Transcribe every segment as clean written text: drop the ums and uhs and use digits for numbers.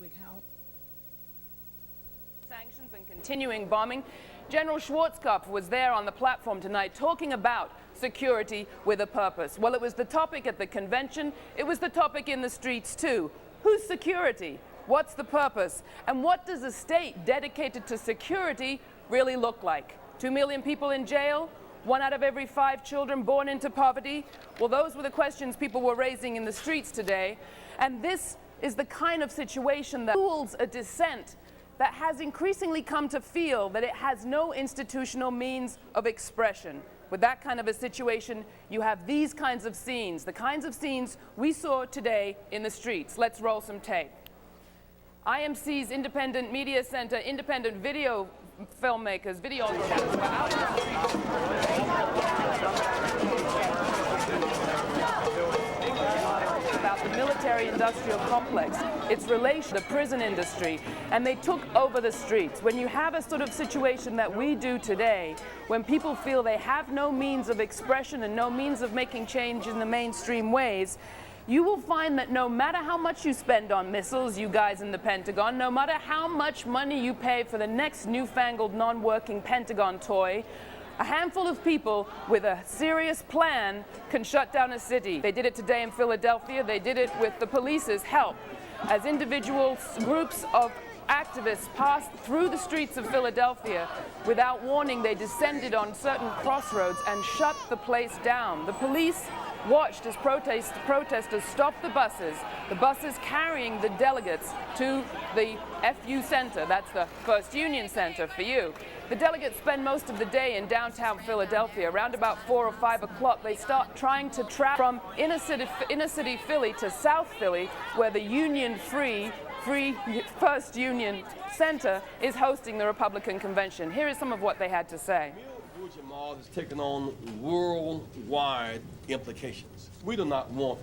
public health. Sanctions and continuing bombing. General Schwarzkopf was there on the platform tonight talking about security with a purpose. Well, it was the topic at the convention. It was the topic in the streets too. Whose security? What's the purpose? And what does a state dedicated to security really look like? 2 million people in jail? 1 out of every 5 children born into poverty? Well, those were the questions people were raising in the streets today. And this is the kind of situation that fuels a dissent that has increasingly come to feel that it has no institutional means of expression. With that kind of a situation, you have these kinds of scenes, the kinds of scenes we saw today in the streets. Let's roll some tape. IMC's Independent Media Center, independent video filmmakers, videographers were out on the streets about the military-industrial complex, its relation to the prison industry, and they took over the streets. When you have a sort of situation that we do today, when people feel they have no means of expression and no means of making change in the mainstream ways, you will find that no matter how much you spend on missiles, you guys in the Pentagon, no matter how much money you pay for the next newfangled non-working Pentagon toy, a handful of people with a serious plan can shut down a city. They did it today in Philadelphia. They did it with the police's help. As individuals, groups of activists passed through the streets of Philadelphia, without warning, they descended on certain crossroads and shut the place down. The police watched as protesters stopped the buses carrying the delegates to the FU Center. That's the First Union Center for you. The delegates spend most of the day in downtown Philadelphia. Around about 4 or 5 o'clock, they start trying to travel from inner city Philly to South Philly, where the Free First Union Center is hosting the Republican convention. Here is some of what they had to say. Jamal has taken on worldwide implications. We do not want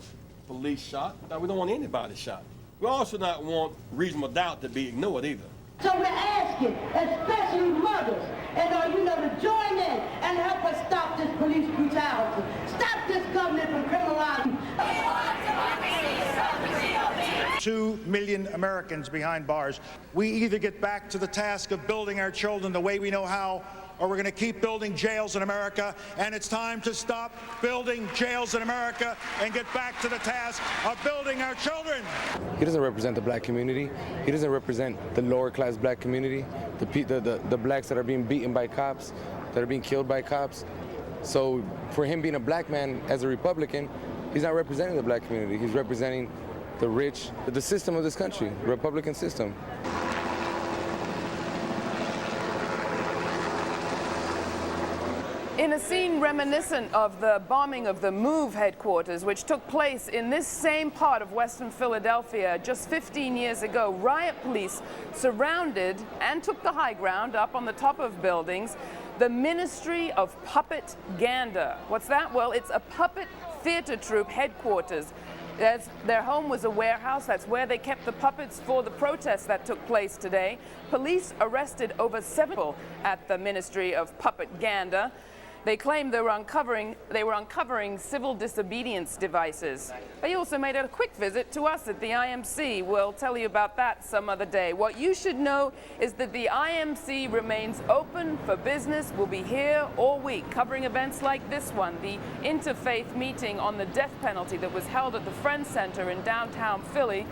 police shot. No, we don't want anybody shot. We also not want reasonable doubt to be ignored either. So we're asking, especially mothers, and to join in and help us stop this police brutality. Stop this government from criminalizing. 2 million Americans behind bars. We either get back to the task of building our children the way we know how, or we're going to keep building jails in America, and it's time to stop building jails in America and get back to the task of building our children. He doesn't represent the black community. He doesn't represent the lower class black community, the blacks that are being beaten by cops, that are being killed by cops. So for him being a black man as a Republican, he's not representing the black community. He's representing the rich, the system of this country, the Republican system. In a scene reminiscent of the bombing of the MOVE headquarters, which took place in this same part of Western Philadelphia just 15 years ago, riot police surrounded and took the high ground up on the top of buildings, the Ministry of Puppet-ganda. What's that? Well, it's a puppet theater troupe headquarters. Their home was a warehouse. That's where they kept the puppets for the protests that took place today. Police arrested over 7 people at the Ministry of Puppet-ganda. They claimed they were uncovering civil disobedience devices. They also made a quick visit to us at the IMC. We'll tell you about that some other day. What you should know is that the IMC remains open for business. We'll be here all week covering events like this one, the interfaith meeting on the death penalty that was held at the Friends Center in downtown Philly.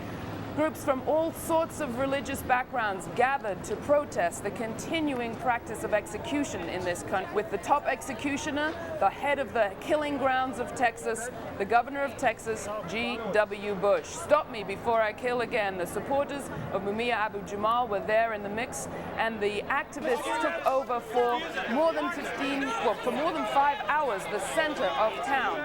Groups from all sorts of religious backgrounds gathered to protest the continuing practice of execution in this country, with the top executioner, the head of the killing grounds of Texas, the governor of Texas, G.W. Bush. Stop me before I kill again. The supporters of Mumia Abu-Jamal were there in the mix, and the activists took over for more than 5 hours the center of town.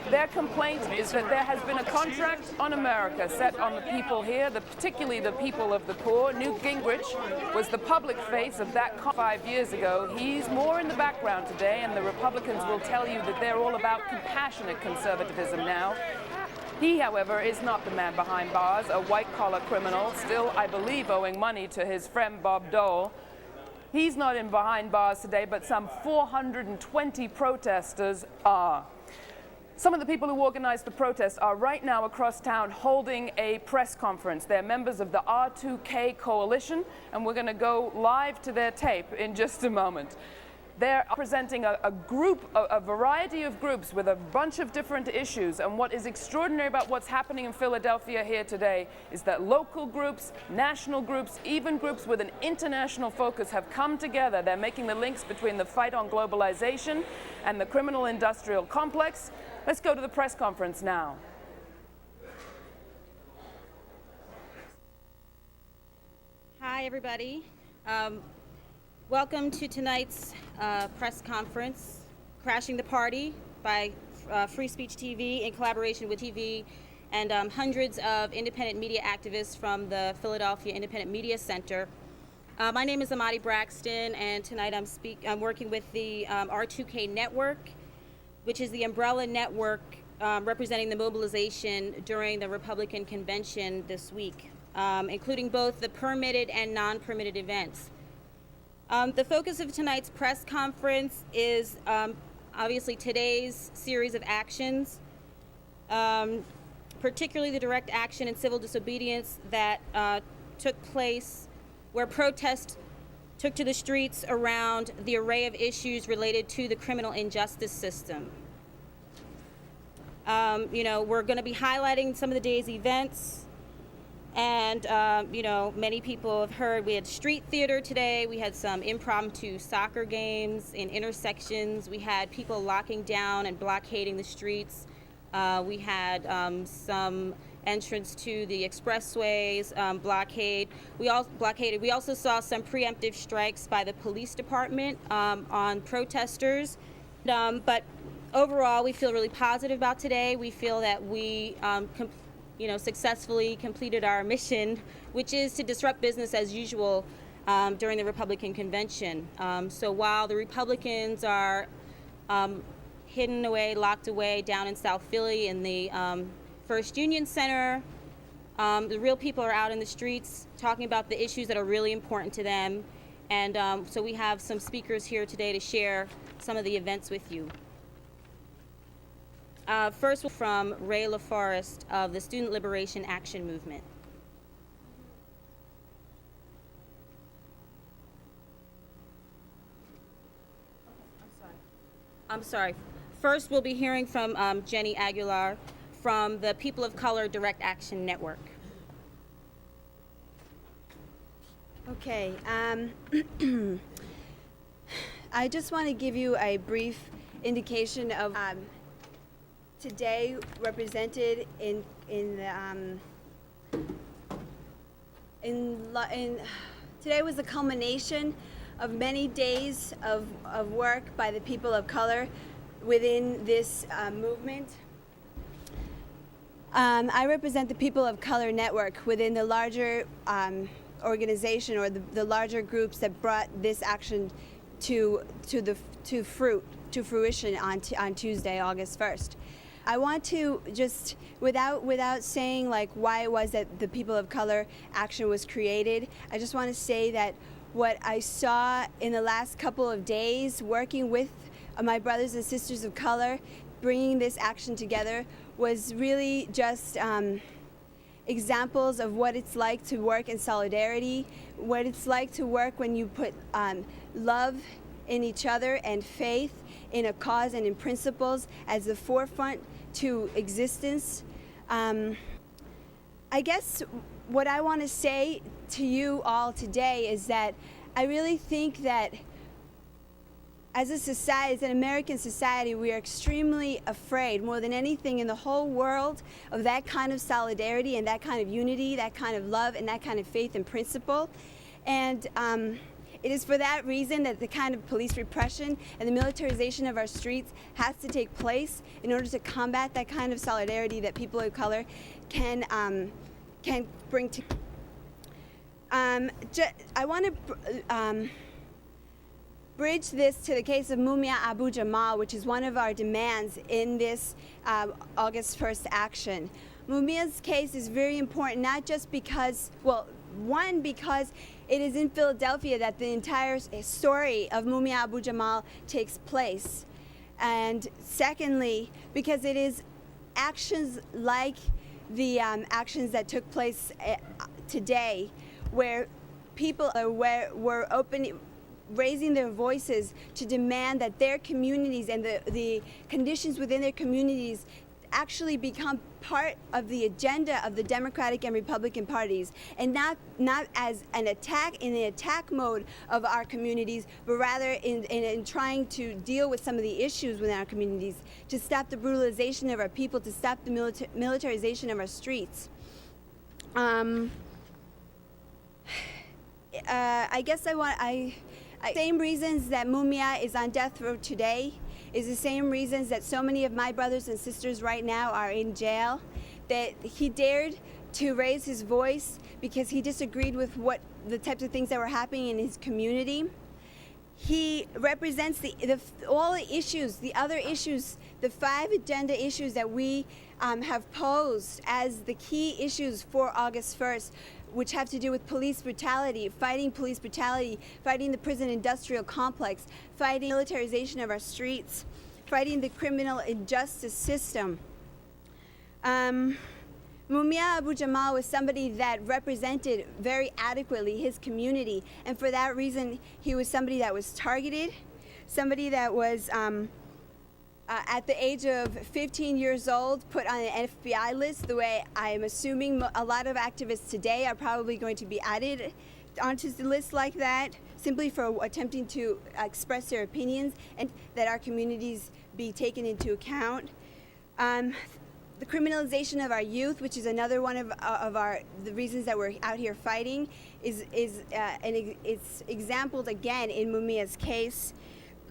Their complaint is that there has been a contract on America set on the people here, particularly the people of the poor. Newt Gingrich was the public face of that 5 years ago. He's more in the background today, and the Republicans will tell you that they're all about compassionate conservatism now. He, however, is not the man behind bars, a white-collar criminal, still, I believe, owing money to his friend Bob Dole. He's not in behind bars today, but some 420 protesters are. Some of the people who organized the protest are right now across town holding a press conference. They're members of the R2K coalition, and we're going to go live to their tape in just a moment. They're presenting a variety of groups with a bunch of different issues. And what is extraordinary about what's happening in Philadelphia here today is that local groups, national groups, even groups with an international focus have come together. They're making the links between the fight on globalization and the criminal industrial complex. Let's go to the press conference now. Hi, everybody. Welcome to tonight's press conference, Crashing the Party by Free Speech TV in collaboration with TV and hundreds of independent media activists from the Philadelphia Independent Media Center. My name is Amadi Braxton, and tonight I'm working with the R2K Network, which is the umbrella network representing the mobilization during the Republican convention this week, including both the permitted and non-permitted events. The focus of tonight's press conference is obviously today's series of actions, particularly the direct action and civil disobedience that took place where protests took to the streets around the array of issues related to the criminal injustice system. We're going to be highlighting some of the day's events. And, many people have heard we had street theater today. We had some impromptu soccer games in intersections. We had people locking down and blockading the streets. We had some entrance to the expressways blockade. We also saw some preemptive strikes by the police department on protesters. But overall, we feel really positive about today. We feel that we successfully completed our mission, which is to disrupt business as usual during the Republican convention. So while the Republicans are hidden away, locked away down in South Philly in the First Union Center, the real people are out in the streets talking about the issues that are really important to them. And so we have some speakers here today to share some of the events with you. First, from Ray LaForest of the Student Liberation Action Movement. I'm sorry. First, we'll be hearing from Jenny Aguilar from the People of Color Direct Action Network. Okay. I just want to give you a brief indication of today represented today was the culmination of many days of work by the people of color within this movement. I represent the People of Color Network within the larger organization, or the larger groups that brought this action to fruition on Tuesday, August 1st. I want to just, without saying like why it was that the People of Color Action was created, I just want to say that what I saw in the last couple of days working with my brothers and sisters of color, bringing this action together, was really just examples of what it's like to work in solidarity, what it's like to work when you put love in each other and faith in a cause and in principles as the forefront to existence. I guess what I want to say to you all today is that I really think that as a society, as an American society, we are extremely afraid, more than anything in the whole world, of that kind of solidarity and that kind of unity, that kind of love and that kind of faith and principle. And it is for that reason that the kind of police repression and the militarization of our streets has to take place in order to combat that kind of solidarity that people of color can bring to. I want to bridge this to the case of Mumia Abu Jamal, which is one of our demands in this August 1st action. Mumia's case is very important, not just because, well, one, because it is in Philadelphia that the entire story of Mumia Abu Jamal takes place. And secondly, because it is actions like the actions that took place today, where people were raising their voices to demand that their communities and the conditions within their communities actually become part of the agenda of the Democratic and Republican parties, and not as an attack in the attack mode of our communities, but rather in trying to deal with some of the issues within our communities, to stop the brutalization of our people, to stop the militarization of our streets. I guess same reasons that Mumia is on death row today is the same reasons that so many of my brothers and sisters right now are in jail. That he dared to raise his voice because he disagreed with the types of things that were happening in his community. He represents all the issues, the other issues, the 5 agenda issues that we have posed as the key issues for August 1st, which have to do with police brutality, fighting the prison industrial complex, fighting militarization of our streets, fighting the criminal injustice system. Mumia Abu-Jamal was somebody that represented very adequately his community, and for that reason he was somebody that was targeted, somebody that was at the age of 15 years old put on an FBI list, the way I'm assuming a lot of activists today are probably going to be added onto the list like that, simply for attempting to express their opinions and that our communities be taken into account. The criminalization of our youth, which is another one of the reasons that we're out here fighting, it's exampled again in Mumia's case.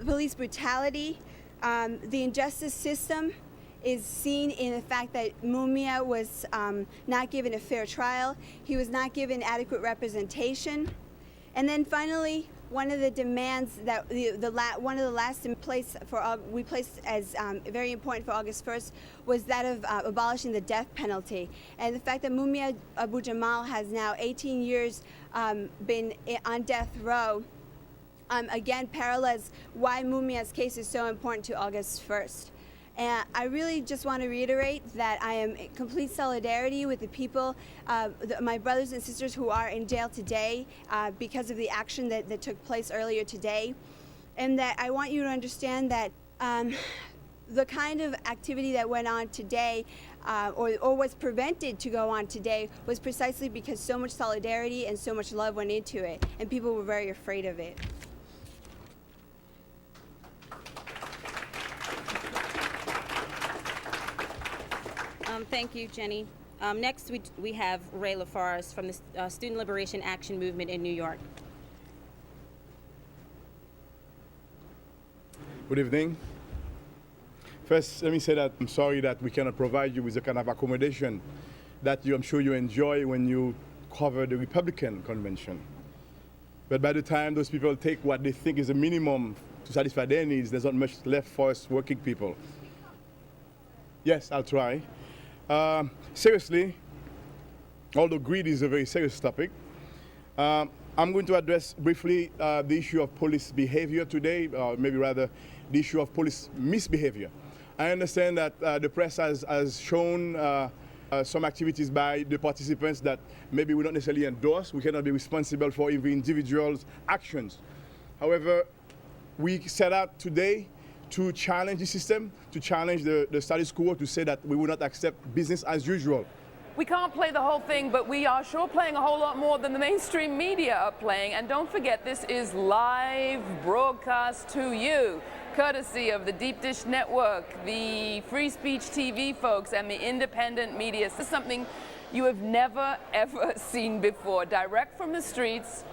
Police brutality, the injustice system is seen in the fact that Mumia was not given a fair trial. He was not given adequate representation. And then finally, one of the demands that one of the last in place we placed as very important for August 1st was that of abolishing the death penalty. And the fact that Mumia Abu-Jamal has now 18 years been on death row again parallels why Mumia's case is so important to August 1st. And I really just want to reiterate that I am in complete solidarity with the people, my brothers and sisters who are in jail today because of the action that took place earlier today. And that I want you to understand that the kind of activity that went on today or was prevented to go on today was precisely because so much solidarity and so much love went into it, and people were very afraid of it. Thank you, Jenny. Next, we have Ray LaForest from the Student Liberation Action Movement in New York. Good evening. First, let me say that I'm sorry that we cannot provide you with the kind of accommodation that I'm sure you enjoy when you cover the Republican convention. But by the time those people take what they think is a minimum to satisfy their needs, there's not much left for us working people. Yes, I'll try. Seriously, although greed is a very serious topic, I'm going to address briefly the issue of police behavior today, or maybe rather the issue of police misbehavior. I understand that the press has shown some activities by the participants that maybe we don't necessarily endorse. We cannot be responsible for every individual's actions. However, we set out today to challenge the system, to challenge the status quo, to say that we will not accept business as usual. We can't play the whole thing, but we are sure playing a whole lot more than the mainstream media are playing. And don't forget, this is live broadcast to you, courtesy of the Deep Dish Network, the Free Speech TV folks, and the independent media. This is something you have never, ever seen before. Direct from the streets,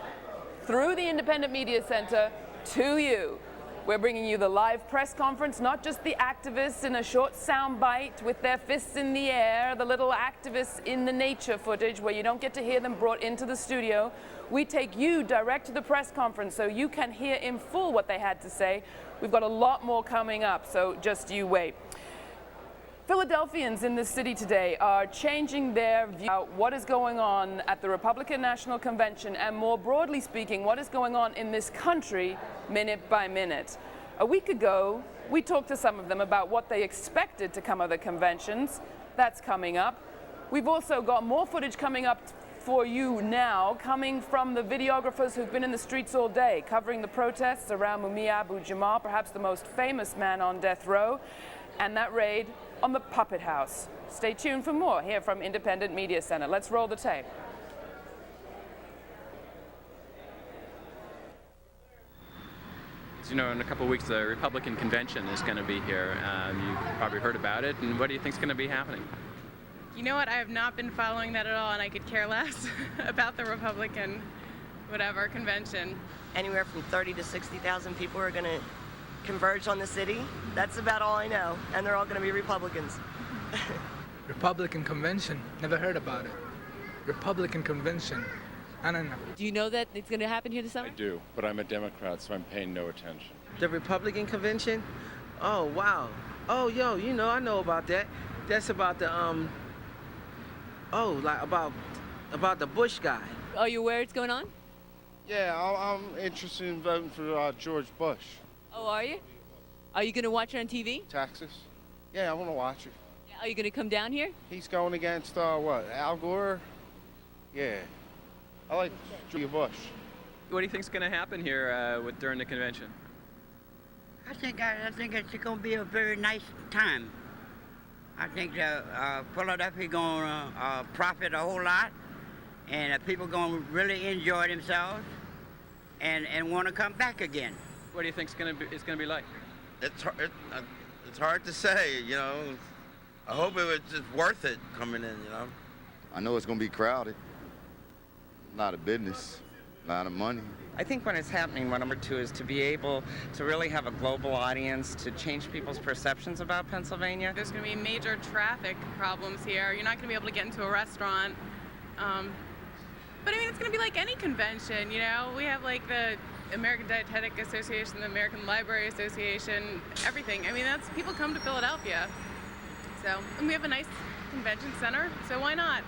through the Independent Media Center, to you. We're bringing you the live press conference, not just the activists in a short sound bite with their fists in the air, the little activists in the nature footage where you don't get to hear them brought into the studio. We take you direct to the press conference so you can hear in full what they had to say. We've got a lot more coming up, so just you wait. Philadelphians in this city today are changing their view about what is going on at the Republican National Convention, and more broadly speaking, what is going on in this country minute by minute. A week ago, we talked to some of them about what they expected to come of the conventions. That's coming up. We've also got more footage coming up for you now, coming from the videographers who've been in the streets all day, covering the protests around Mumia Abu-Jamal, perhaps the most famous man on death row, and that raid on the Puppet House. Stay tuned for more here from Independent Media Center. Let's roll the tape. You know, in a couple of weeks, the Republican convention is going to be here. You've probably heard about it. And what do you think is going to be happening? You know what? I have not been following that at all, and I could care less about the Republican, whatever, convention. Anywhere from 30 to 60,000 people are going to converge on the city. That's about all I know, and they're all going to be Republicans. Republican convention? Never heard about it. Republican convention? I don't know. Do you know that it's going to happen here this summer? I do, but I'm a Democrat, so I'm paying no attention. The Republican convention? Oh, wow. Oh, yo, you know, I know about that. That's about the, about the Bush guy. Are you aware it's going on? Yeah, I'm interested in voting for George Bush. Oh, are you? Are you going to watch it on TV? Texas? Yeah, I want to watch it. Are you going to come down here? He's going against, what, Al Gore? Yeah. I like George Bush. What do you think is going to happen here during the convention? I think it's going to be a very nice time. I think Philadelphia going to profit a whole lot, and people going to really enjoy themselves and want to come back again. What do you think it's going to be like? It's hard to say, you know. I hope it was just worth it coming in, you know. I know it's going to be crowded. A lot of business, a lot of money. I think when it's happening, number two is to be able to really have a global audience to change people's perceptions about Pennsylvania. There's going to be major traffic problems here. You're not going to be able to get into a restaurant. But I mean, it's going to be like any convention, you know? We have like the American Dietetic Association, the American Library Association, everything. I mean, people come to Philadelphia. And we have a nice convention center, so why not?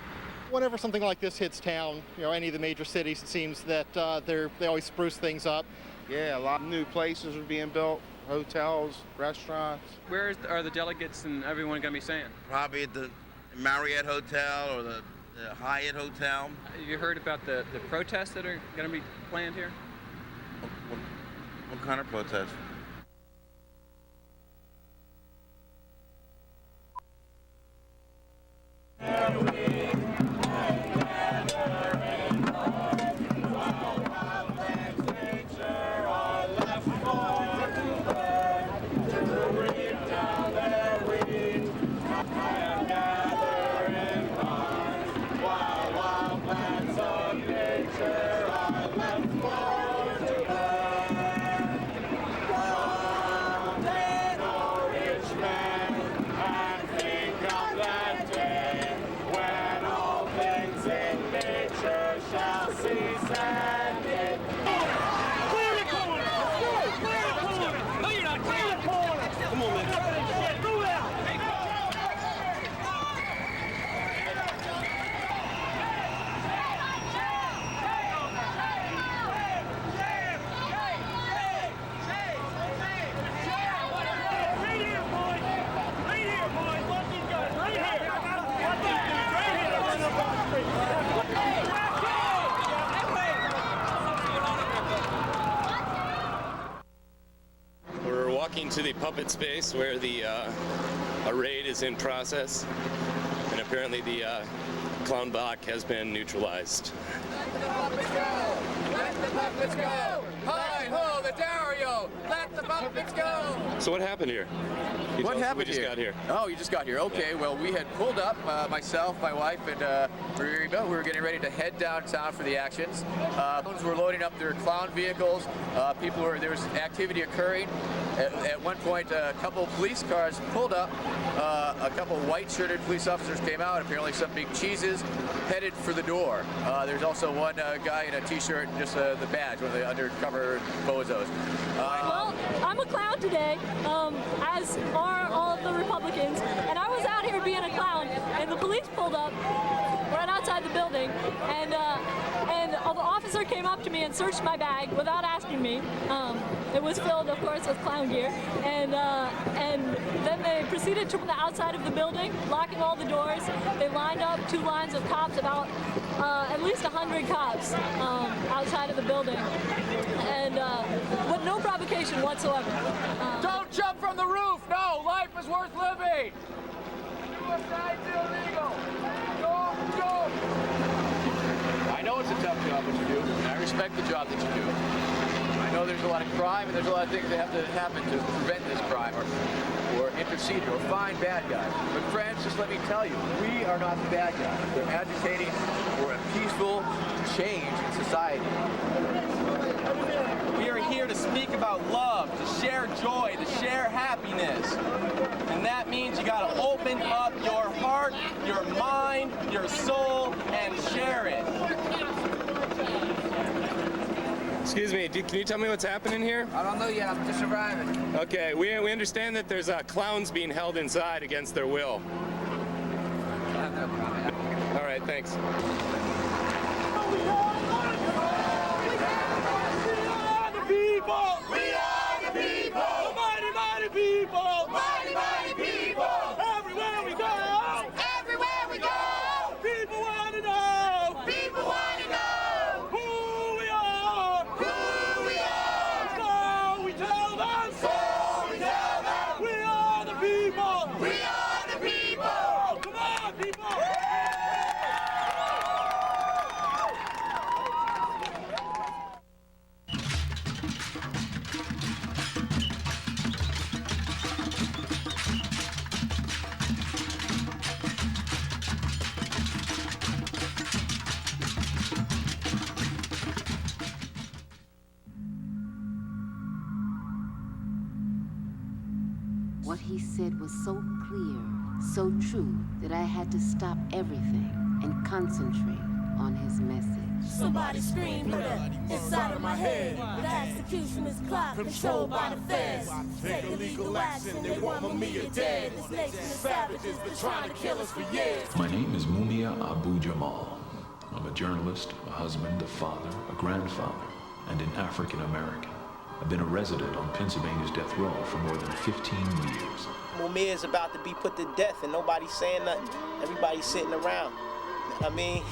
Whenever something like this hits town, you know, any of the major cities, it seems that they always spruce things up. Yeah, a lot of new places are being built, hotels, restaurants. Where are the delegates and everyone going to be saying? Probably at the Marriott Hotel or the Hyatt Hotel. Have you heard about the protests that are going to be planned here? What kind of protests? To the puppet space where the a raid is in process, and apparently the clown block has been neutralized. Let the puppets go! Let the puppets go! Hi ho, the Dario! Let the puppets go! So what happened here? What happened we just got here? Oh, you just got here. Okay, well, we had pulled up, myself, my wife, and we were getting ready to head downtown for the actions. Clowns were loading up their clown vehicles. There was activity occurring. At one point, a couple police cars pulled up. A couple white-shirted police officers came out, apparently some big cheeses, headed for the door. There's also one guy in a t-shirt and just the badge, one of the undercover bozos. Well, I'm a clown today, as are all of the Republicans, and I was out here being a clown, and the police pulled up right outside the building, and the officer came up to me and searched my bag without asking me. It was filled, of course, with clown gear. And then they proceeded to the outside of the building, locking all the doors. They lined up 2 lines of cops, about at least 100 cops outside of the building. And with no provocation whatsoever. Don't jump from the roof! No! Life is worth living! Suicide's illegal! Don't jump! I know it's a tough job that you do, and I respect the job that you do. I know there's a lot of crime, and there's a lot of things that have to happen to prevent this crime, or intercede, or find bad guys. But friends, just let me tell you, we are not the bad guys. We're agitating for a peaceful change in society. We are here to speak about love, to share joy, to share happiness. And that means you gotta open up your heart, your mind, your soul, and share it. Excuse me, can you tell me what's happening here? I don't know yet, I'm just arriving. Okay, we understand that there's clowns being held inside against their will. All right, thanks. People! We are the people! The mighty, mighty people! Mighty, mighty people! Everywhere we go! Everywhere we go! People want to know! People want to know! Who we are! Who we are! So we tell them! So we tell them! We are the people! We are the people! Come on, people! What he said was so clear, so true, that I had to stop everything and concentrate on his message. Somebody scream murder inside of my head. The executioner's clock controlled by the feds. Take illegal action, they want Mumia dead. This nation is savages, been trying to kill us for years. My name is Mumia Abu Jamal. I'm a journalist, a husband, a father, a grandfather, and an African American. I've been a resident on Pennsylvania's death row for more than 15 years. Mumia is about to be put to death and nobody's saying nothing. Everybody's sitting around. I mean,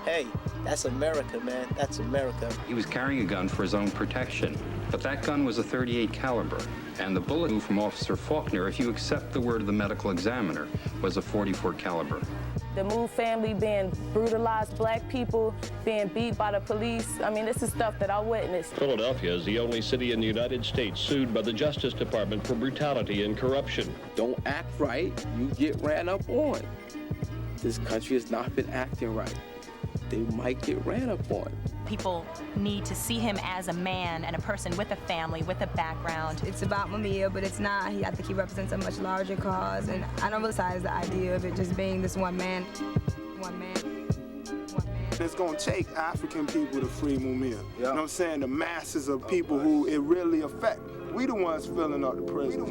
hey, that's America, man. That's America. He was carrying a gun for his own protection, but that gun was a .38 caliber, and the bullet from Officer Faulkner, if you accept the word of the medical examiner, was a .44 caliber. The Move family being brutalized, black people being beat by the police. I mean, this is stuff that I witnessed. Philadelphia is the only city in the United States sued by the Justice Department for brutality and corruption. Don't act right, you get ran up on. This country has not been acting right. They might get ran up on. People need to see him as a man and a person with a family, with a background. It's about Mumia, but it's not. I think he represents a much larger cause, and I don't emphasize the idea of it just being this one man. It's going to take African people to free Mumia. You know what I'm saying? The masses of people who it really affect. We the ones filling up the prison. I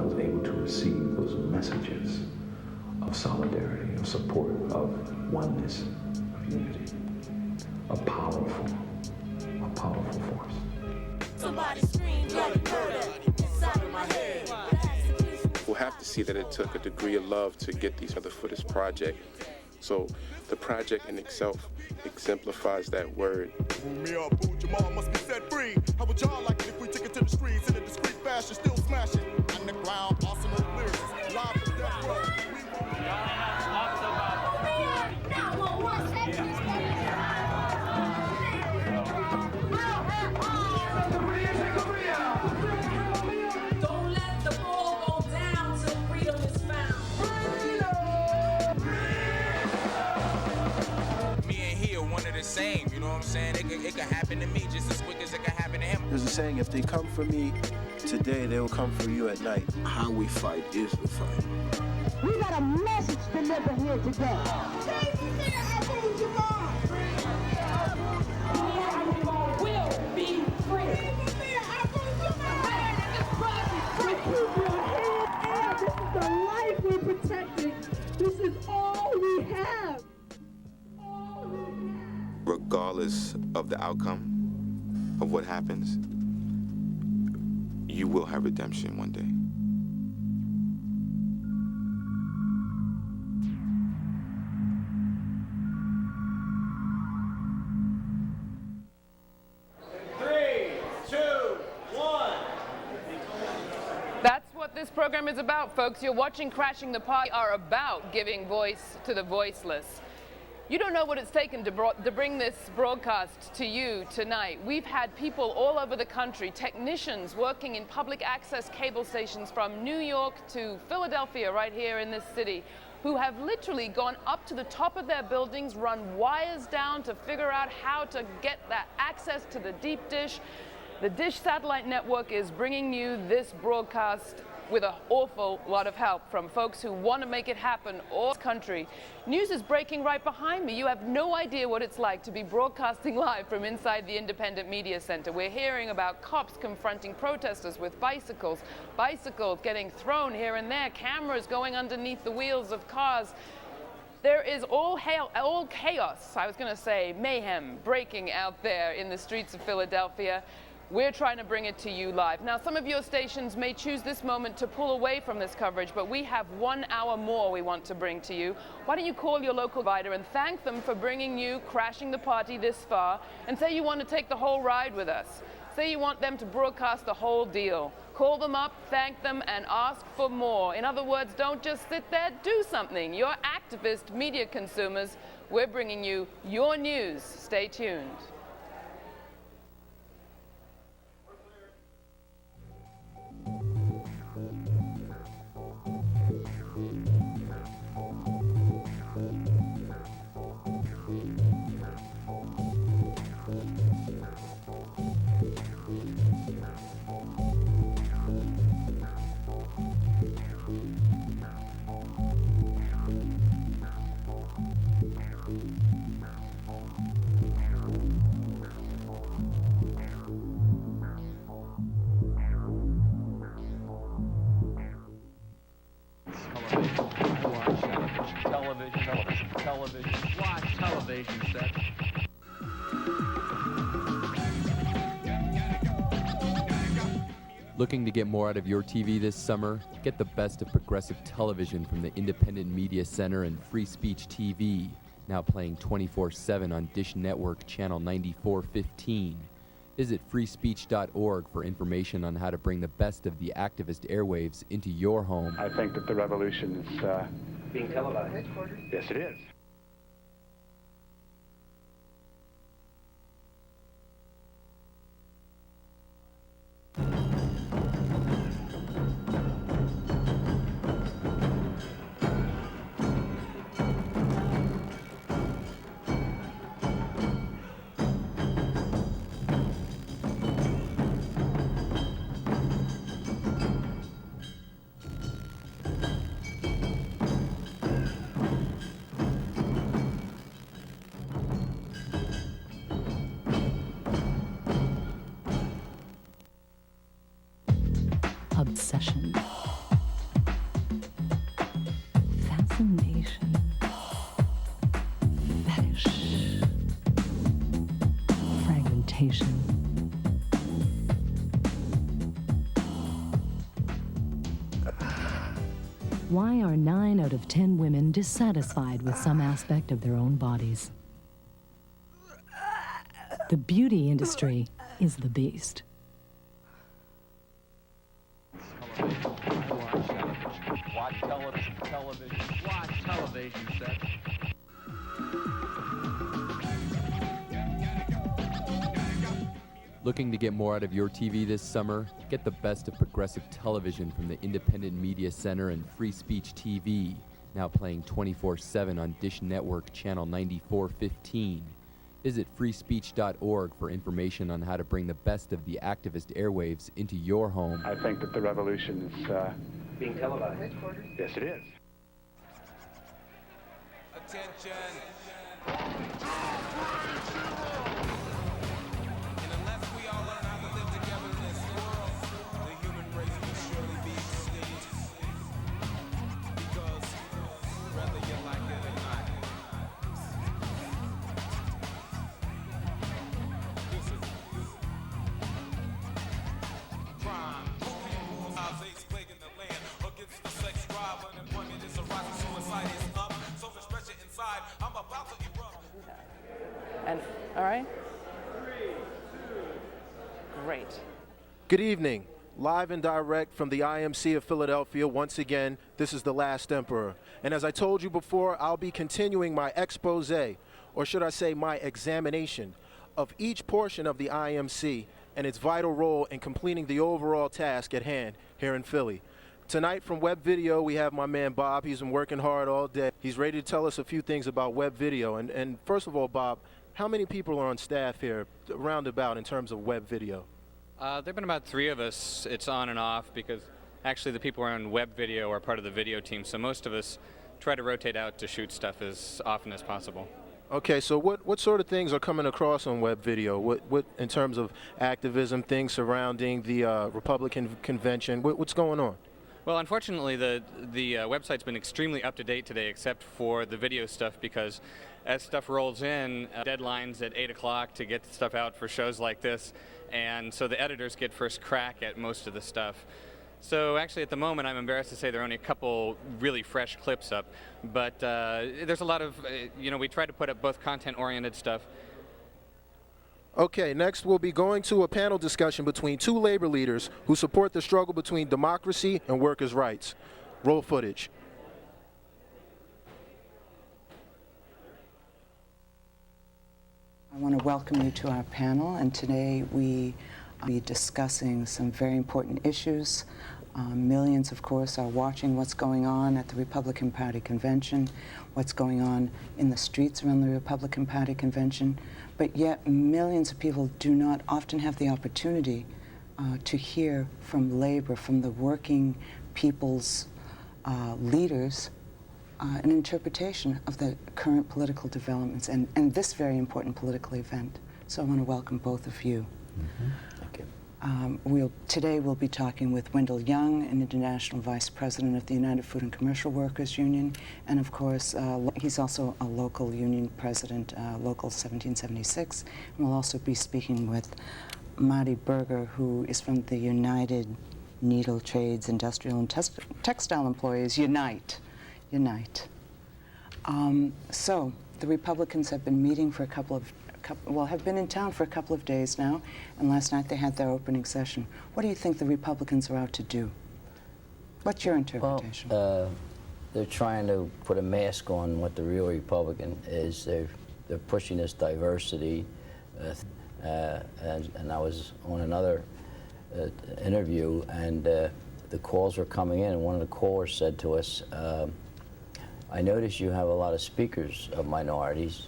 was able to receive those messages of solidarity, of support, of oneness, of unity. A powerful force. Somebody scream bloody murder inside of my head. We'll have to see that it took a degree of love to get these other for this project. So the project in itself exemplifies that word. Mumia Abu Jamal must be set free. How would y'all like it if we took it to the streets in a discreet fashion, still smashing? Underground, awesome lyrics, live from death row. Don't let the ball go down till freedom is found. Me and he are one of the same, you know what I'm saying? It could happen to me just as quick as it could happen to him. There's a saying, if they come for me today, they will come for you at night. How we fight is the fight. We got a message to deliver here today. Will be free. This is the life we're protecting. This is all we have. Regardless of the outcome of what happens, you will have redemption one day. That's what this program is about, folks. You're watching Crashing the Party are about giving voice to the voiceless. You don't know what it's taken to bring this broadcast to you tonight. We've had people all over the country, technicians working in public access cable stations from New York to Philadelphia, right here in this city, who have literally gone up to the top of their buildings, run wires down to figure out how to get that access to the deep dish. The Dish Satellite Network is bringing you this broadcast with an awful lot of help from folks who want to make it happen all over the country. News is breaking right behind me. You have no idea what it's like to be broadcasting live from inside the Independent Media Center. We're hearing about cops confronting protesters with bicycles, bicycles getting thrown here and there, cameras going underneath the wheels of cars. There is all chaos, I was going to say, mayhem breaking out there in the streets of Philadelphia. We're trying to bring it to you live. Now, some of your stations may choose this moment to pull away from this coverage, but we have 1 hour more we want to bring to you. Why don't you call your local provider and thank them for bringing you Crashing the Party this far, and say you want to take the whole ride with us. Say you want them to broadcast the whole deal. Call them up, thank them, and ask for more. In other words, don't just sit there, do something. You're activist media consumers. We're bringing you your news. Stay tuned. Television. Watch television set. Looking to get more out of your TV this summer? Get the best of progressive television from the Independent Media Center and Free Speech TV, now playing 24/7 on Dish Network Channel 9415. Visit freespeech.org for information on how to bring the best of the activist airwaves into your home. I think that the revolution is Being televised. yes, it is. Obsession, fascination, fetish, fragmentation. Why are 9 out of 10 women dissatisfied with some aspect of their own bodies? The beauty industry is the beast. Watch television. Watch television set. Looking to get more out of your TV this summer? Get the best of progressive television from the Independent Media Center and Free Speech TV, now playing 24/7 on Dish Network Channel 9415. Visit freespeech.org for information on how to bring the best of the activist airwaves into your home. I think that the revolution is Being televised. yes, it is. Attention. Crime, And, all right? Great. Good evening. Live and direct from the IMC of Philadelphia. Once again, this is The Last Emperor. And as I told you before, I'll be continuing my expose, or should I say my examination, of each portion of the IMC and its vital role in completing the overall task at hand here in Philly. Tonight from Web Video, we have my man Bob. He's been working hard all day. He's ready to tell us a few things about Web Video. And first of all, Bob, how many people are on staff here, roundabout, in terms of Web Video? There have been about 3 of us. It's on and off because actually the people who are on Web Video are part of the video team, so most of us try to rotate out to shoot stuff as often as possible. Okay, so what sort of things are coming across on Web Video? What in terms of activism, things surrounding the Republican convention? What's going on? Well, unfortunately, the website's been extremely up-to-date today, except for the video stuff, because as stuff rolls in, deadlines at 8 o'clock to get stuff out for shows like this, and so the editors get first crack at most of the stuff. So actually, at the moment, I'm embarrassed to say there are only a couple really fresh clips up, but there's a lot of, we try to put up both content-oriented stuff. Okay, next we'll be going to a panel discussion between 2 labor leaders who support the struggle between democracy and workers' rights. Roll footage. I want to welcome you to our panel, and today we will be discussing some very important issues. Millions, of course, are watching what's going on at the Republican Party convention, what's going on in the streets around the Republican Party convention, but yet millions of people do not often have the opportunity to hear from labor, from the working people's leaders, an interpretation of the current political developments and this very important political event. So I want to welcome both of you. Mm-hmm. Thank you. Today we'll be talking with Wendell Young, an International Vice President of the United Food and Commercial Workers Union, and of course he's also a local union president, Local 1776. And we'll also be speaking with Marty Berger, who is from the United Needle Trades, Industrial and Textile Employees Unite. So the Republicans have been meeting for have been in town for a couple of days now, and last night they had their opening session. What do you think the Republicans are out to do? What's your interpretation? Well, they're trying to put a mask on what the real Republican is. They're pushing this diversity, and I was on another interview, and the calls were coming in, and one of the callers said to us, I notice you have a lot of speakers of minorities,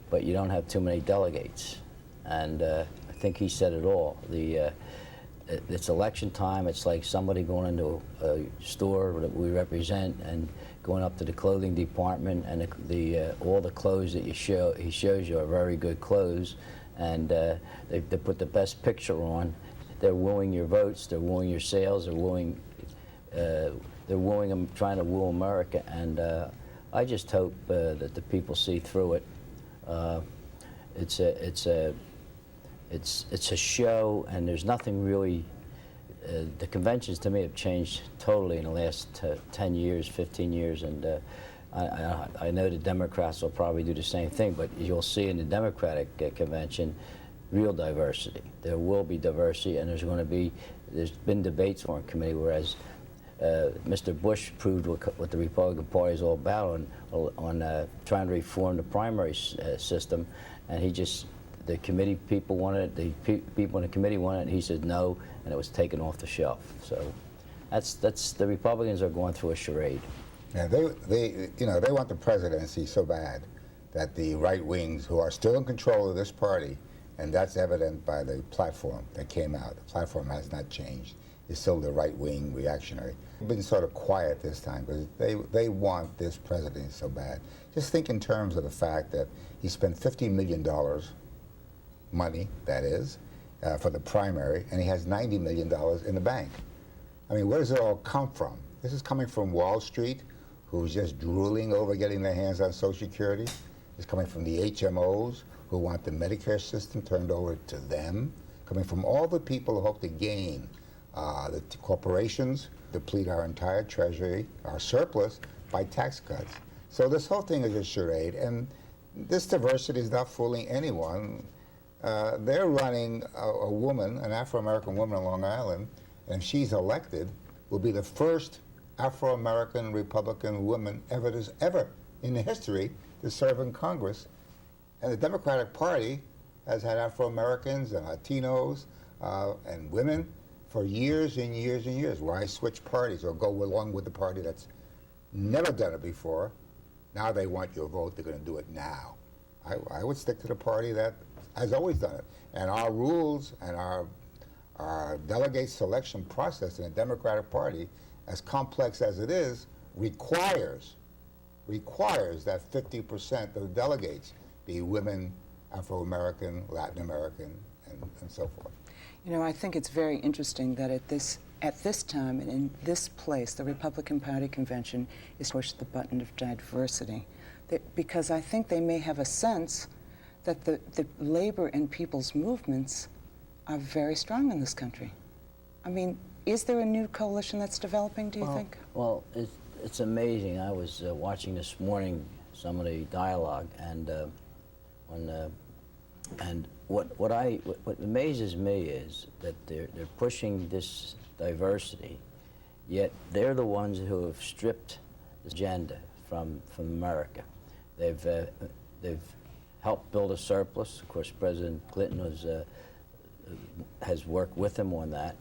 but you don't have too many delegates. And I think he said it all. It's election time. It's like somebody going into a store that we represent and going up to the clothing department, and all the clothes that he shows you are very good clothes, and they put the best picture on. They're wooing your votes. They're wooing your sales. They're wooing them, trying to woo America. And I just hope that the people see through it. It's a show, and there's nothing really. The conventions to me have changed totally in the last 10 years, 15 years, and I know the Democrats will probably do the same thing, but you'll see in the Democratic convention real diversity. There will be diversity, and there's been debates on committee, whereas Mr. Bush proved what the Republican Party is all about on trying to reform the primary system, and the committee people wanted it, the people in the committee wanted it, and he said no, and it was taken off the shelf. So that's the Republicans are going through a charade. Yeah, they want the presidency so bad that the right wings, who are still in control of this party, and that's evident by the platform that came out. The platform has not changed. It's still the right-wing reactionary. They've been sort of quiet this time because they want this president so bad. Just think in terms of the fact that he spent $50 million, money, that is, for the primary, and he has $90 million in the bank. I mean, where does it all come from? This is coming from Wall Street, who's just drooling over getting their hands on Social Security. It's coming from the HMOs, who want the Medicare system turned over to them. Coming from all the people who hope to gain the corporations, deplete our entire treasury, our surplus, by tax cuts. So this whole thing is a charade, and this diversity is not fooling anyone. They're running a woman, an Afro-American woman on Long Island, and if she's elected, will be the first Afro-American Republican woman ever in the history to serve in Congress. And the Democratic Party has had Afro-Americans and Latinos and women for years and years and years. Why switch parties or go along with the party that's never done it before? Now they want your vote, they're going to do it now. I would stick to the party that has always done it. And our rules and our delegate selection process in the Democratic Party, as complex as it is, requires that 50% of the delegates be women, Afro-American, Latin American, and so forth. You know, I think it's very interesting that at this time and in this place, the Republican Party convention is push the button of diversity, because I think they may have a sense that the labor and people's movements are very strong in this country. I mean, is there a new coalition that's developing, do you think? Well, it's amazing. I was watching this morning some of the dialogue, and what amazes me is that they're pushing this diversity, yet they're the ones who have stripped the agenda from America. They've helped build a surplus. Of course, President Clinton has worked with them on that.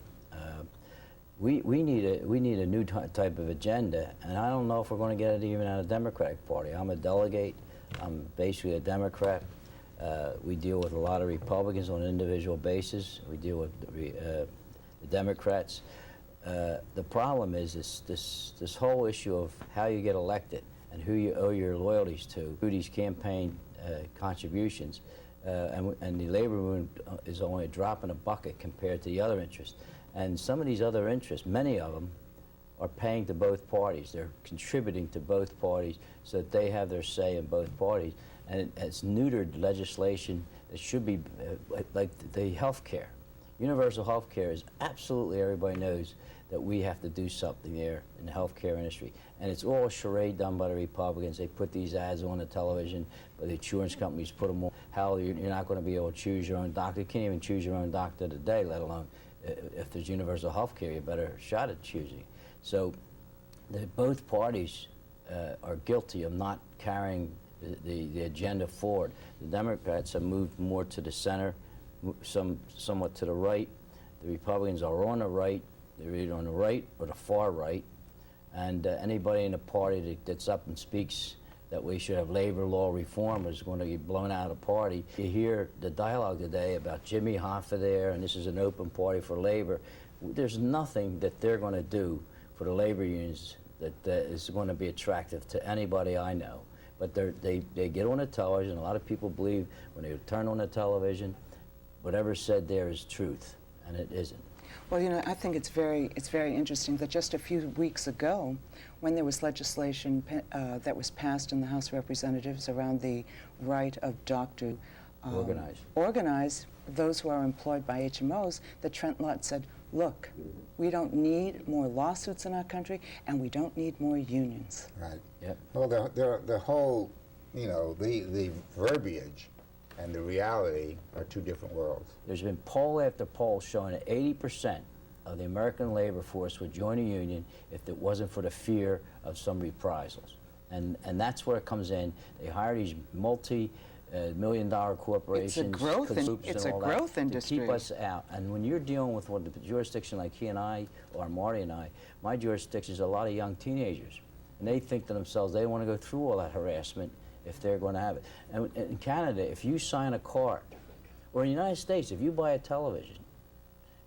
We need a new type of agenda, and I don't know if we're going to get it even out of the Democratic Party. I'm a delegate. I'm basically a Democrat. We deal with a lot of Republicans on an individual basis. We deal with the Democrats. The problem is this whole issue of how you get elected and who you owe your loyalties to, who these campaign contributions, and the labor movement is only a drop in a bucket compared to the other interests. And some of these other interests, many of them, are paying to both parties. They're contributing to both parties so that they have their say in both parties. And it's neutered legislation that should be like the health care. Universal health care is absolutely, everybody knows that we have to do something there in the healthcare industry. And it's all a charade done by the Republicans. They put these ads on the television, but the insurance companies put them on. How you're not going to be able to choose your own doctor. You can't even choose your own doctor today, let alone if there's universal health care, you better shot at choosing. So both parties are guilty of not carrying the agenda forward. The Democrats have moved more to the center, somewhat to the right. The Republicans are on the right. They're either on the right or the far right. And anybody in the party that's up and speaks that we should have labor law reform is going to get blown out of the party. You hear the dialogue today about Jimmy Hoffa there, and this is an open party for labor. There's nothing that they're going to do for the labor unions that is going to be attractive to anybody I know. But they get on the television. A lot of people believe when they turn on the television, whatever's said there is truth, and it isn't. Well, you know, I think it's very interesting that just a few weeks ago, when there was legislation that was passed in the House of Representatives around the right of doctors to organize those who are employed by HMOs, that Trent Lott said, look, we don't need more lawsuits in our country, and we don't need more unions. Right. Yep. Well, the whole, you know, the verbiage and the reality are two different worlds. There's been poll after poll showing that 80% of the American labor force would join a union if it wasn't for the fear of some reprisals. And that's where it comes in. They hire these multi-million-dollar corporations. It's a growth industry. To keep us out. And when you're dealing with what the jurisdiction like he and I, or Marty and I, my jurisdiction is a lot of young teenagers. And they think to themselves they want to go through all that harassment if they're going to have it. And in Canada, if you sign a card, or in the United States, if you buy a television,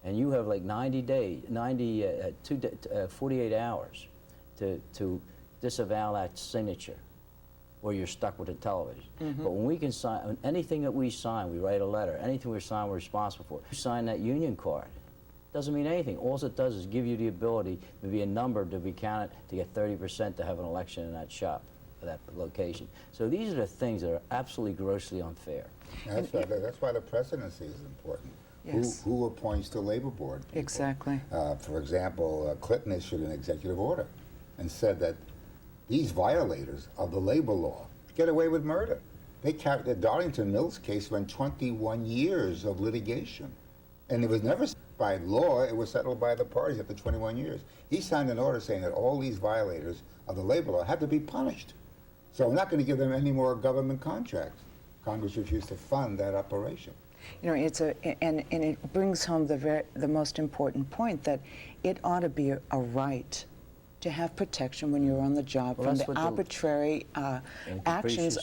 and you have like 48 hours to disavow that signature, or you're stuck with the television. But when we can sign, anything that we sign, we write a letter, anything we sign, we're responsible for. You sign that union card, doesn't mean anything. All it does is give you the ability to be a number to be counted to get 30% to have an election in that shop, that location. So these are the things that are absolutely grossly unfair. That's why the presidency is important. Yes. Who appoints the labor board people? Exactly. For example, Clinton issued an executive order and said that these violators of the labor law get away with murder. The Darlington Mills case went 21 years of litigation. And it was never by law, it was settled by the parties after 21 years. He signed an order saying that all these violators of the labor law had to be punished. So we're not going to give them any more government contracts. Congress refused to fund that operation. You know, and it brings home the most important point, that it ought to be a right to have protection when you're on the job from the arbitrary actions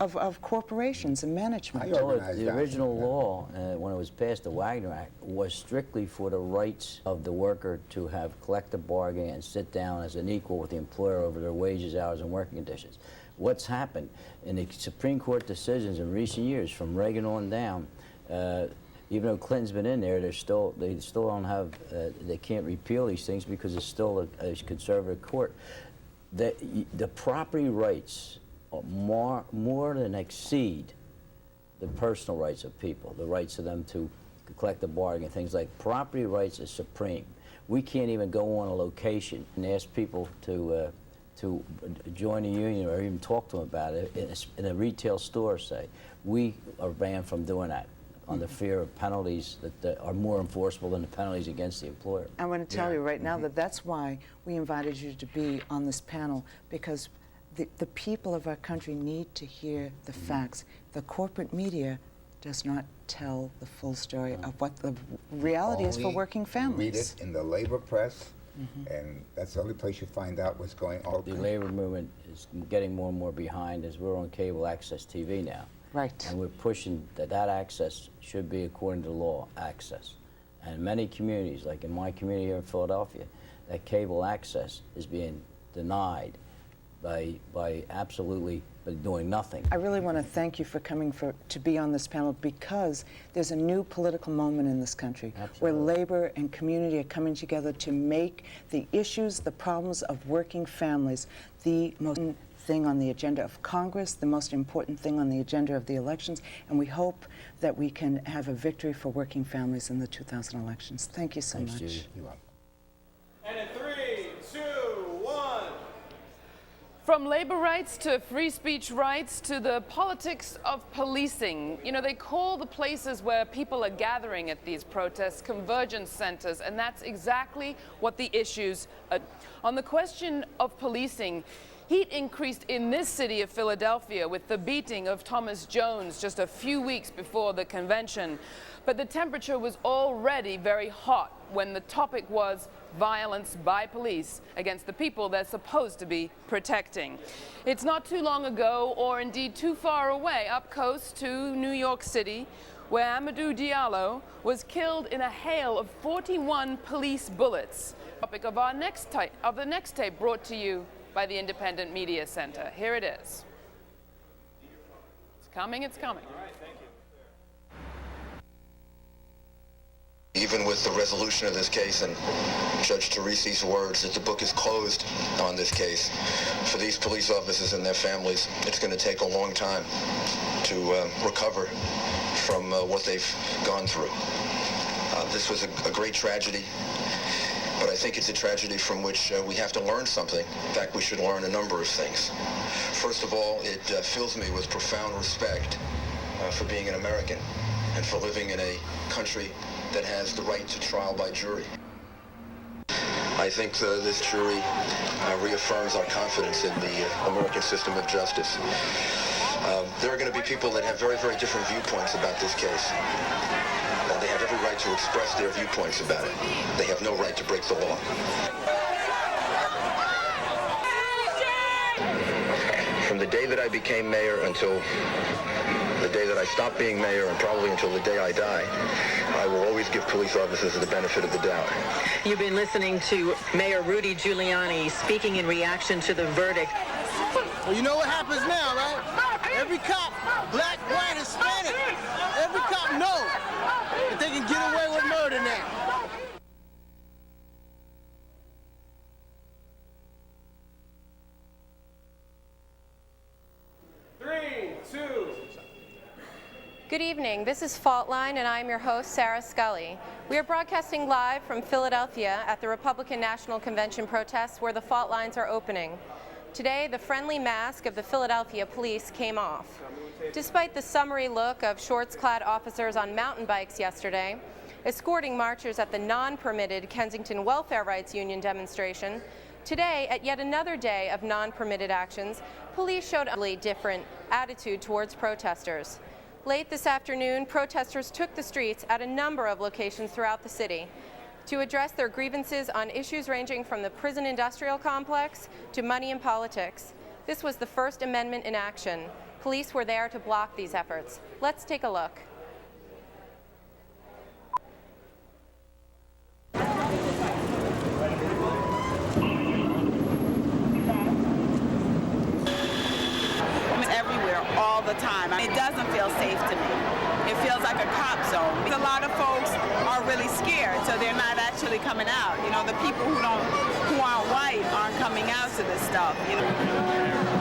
of corporations and management. The original law, when it was passed, the Wagner Act, was strictly for the rights of the worker to have collective bargaining and sit down as an equal with the employer over their wages, hours, and working conditions. What's happened in the Supreme Court decisions in recent years, from Reagan on down, even though Clinton's been in there, they still don't have, they can't repeal these things because it's still a conservative court. The property rights more than exceed the personal rights of people, the rights of them to collect the bargain. Things like property rights is supreme. We can't even go on a location and ask people to join a union or even talk to them about it in a retail store, say. We are banned from doing that on the fear of penalties that are more enforceable than the penalties against the employer. I want to tell you right now that that's why we invited you to be on this panel, because the people of our country need to hear the facts. The corporate media does not tell the full story of what the reality is for working families. Read it in the labor press, and that's the only place you find out what's going on. The labor movement is getting more and more behind as we're on cable access TV now. Right. And we're pushing that access should be according to law access. And in many communities, like in my community here in Philadelphia, that cable access is being denied by absolutely doing nothing. I really want to thank you for coming to be on this panel, because there's a new political moment in this country where labor and community are coming together to make the issues, the problems of working families the most thing on the agenda of Congress, the most important thing on the agenda of the elections, and we hope that we can have a victory for working families in the 2000 elections. Thank you so much. Judy. You're welcome. And in 3, 2, 1. From labor rights to free speech rights to the politics of policing. You know, they call the places where people are gathering at these protests convergence centers, and that's exactly what the issues are. On the question of policing, heat increased in this city of Philadelphia with the beating of Thomas Jones just a few weeks before the convention. But the temperature was already very hot when the topic was violence by police against the people they're supposed to be protecting. It's not too long ago, or indeed too far away, up coast to New York City, where Amadou Diallo was killed in a hail of 41 police bullets. Topic of our next tape brought to you by the Independent Media Center. Here it is. It's coming, it's coming. All right, thank you. Even with the resolution of this case and Judge Teresi's words that the book is closed on this case, for these police officers and their families, it's going to take a long time to recover from what they've gone through. This was a great tragedy, but I think it's a tragedy from which we have to learn something. In fact, we should learn a number of things. First of all, it fills me with profound respect for being an American and for living in a country that has the right to trial by jury. I think this jury reaffirms our confidence in the American system of justice. There are going to be people that have very, very different viewpoints about this case. They have every right to express their viewpoints about it. They have no right to break the law. From the day that I became mayor until the day that I stop being mayor, and probably until the day I die, I will always give police officers the benefit of the doubt. You've been listening to Mayor Rudy Giuliani speaking in reaction to the verdict. Well, you know what happens now, right? Every cop, black, white, Hispanic, every cop knows that they can get away with murder now. Good evening. This is Fault Line, and I'm your host, Sarah Scully. We are broadcasting live from Philadelphia at the Republican National Convention protests where the fault lines are opening. Today, the friendly mask of the Philadelphia police came off. Despite the summary look of shorts-clad officers on mountain bikes yesterday, escorting marchers at the non-permitted Kensington Welfare Rights Union demonstration, today, at yet another day of non-permitted actions, police showed a different attitude towards protesters. Late this afternoon, protesters took the streets at a number of locations throughout the city to address their grievances on issues ranging from the prison industrial complex to money and politics. This was the First Amendment in action. Police were there to block these efforts. Let's take a look. Everywhere, all the time. It doesn't feel safe to me. It feels like a cop zone. A lot of folks are really scared, so they're not actually coming out. You know, the people who aren't white aren't coming out to this stuff. You know?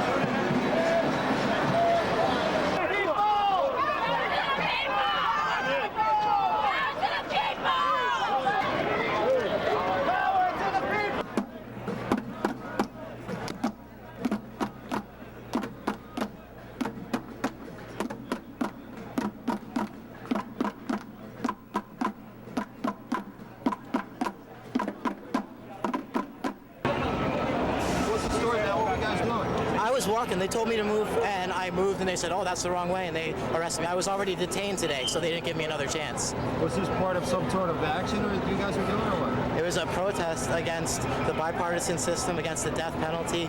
Walking. They told me to move, and I moved, and they said, "Oh, that's the wrong way," and they arrested me. I was already detained today, so they didn't give me another chance. Was this part of some sort of action or you guys were doing, or what? It was a protest against the bipartisan system, against the death penalty.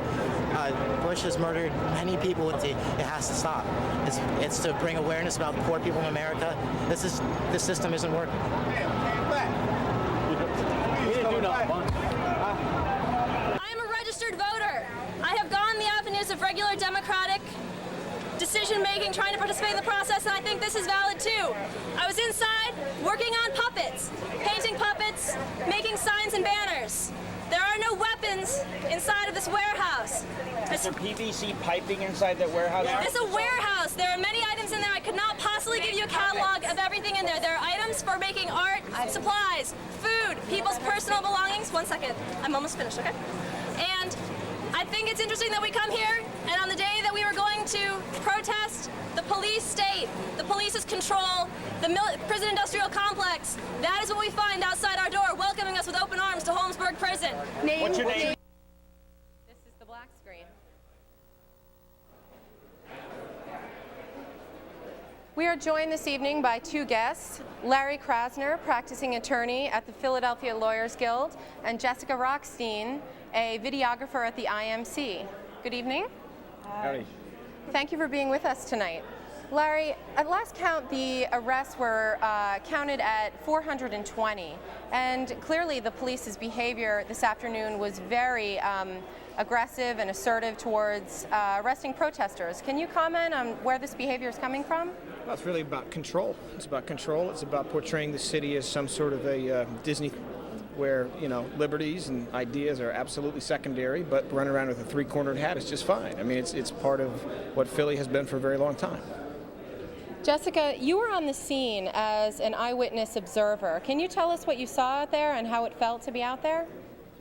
Bush has murdered many people. It has to stop. It's to bring awareness about poor people in America. This system isn't working. We didn't do nothing. I am a registered voter. I have gone the avenues of regular democratic decision-making, trying to participate in the process, and I think this is valid too. I was inside working on puppets, painting puppets, making signs and banners. There are no weapons inside of this warehouse. Is there PVC piping inside that warehouse? It's a warehouse. There are many items in there. I could not possibly give you a catalog of everything in there. There are items for making art, supplies, food, people's personal belongings. 1 second. I'm almost finished, okay? And I think it's interesting that we come here, and on the day that we were going to protest the police state, the police's control, the prison industrial complex, that is what we find outside our door, welcoming us with open arms to Holmesburg Prison. What's your name? This is the black screen. We are joined this evening by two guests, Larry Krasner, practicing attorney at the Philadelphia Lawyers Guild, and Jessica Rockstein, a videographer at the IMC. Good evening. Howdy. Thank you for being with us tonight. Larry, at last count, the arrests were counted at 420, and clearly the police's behavior this afternoon was very aggressive and assertive towards arresting protesters. Can you comment on where this behavior is coming from? Well, it's really about control. It's about control. It's about portraying the city as some sort of a Disney, where, you know, liberties and ideas are absolutely secondary, but running around with a three-cornered hat is just fine. I mean, it's part of what Philly has been for a very long time. Jessica, you were on the scene as an eyewitness observer. Can you tell us what you saw out there and how it felt to be out there?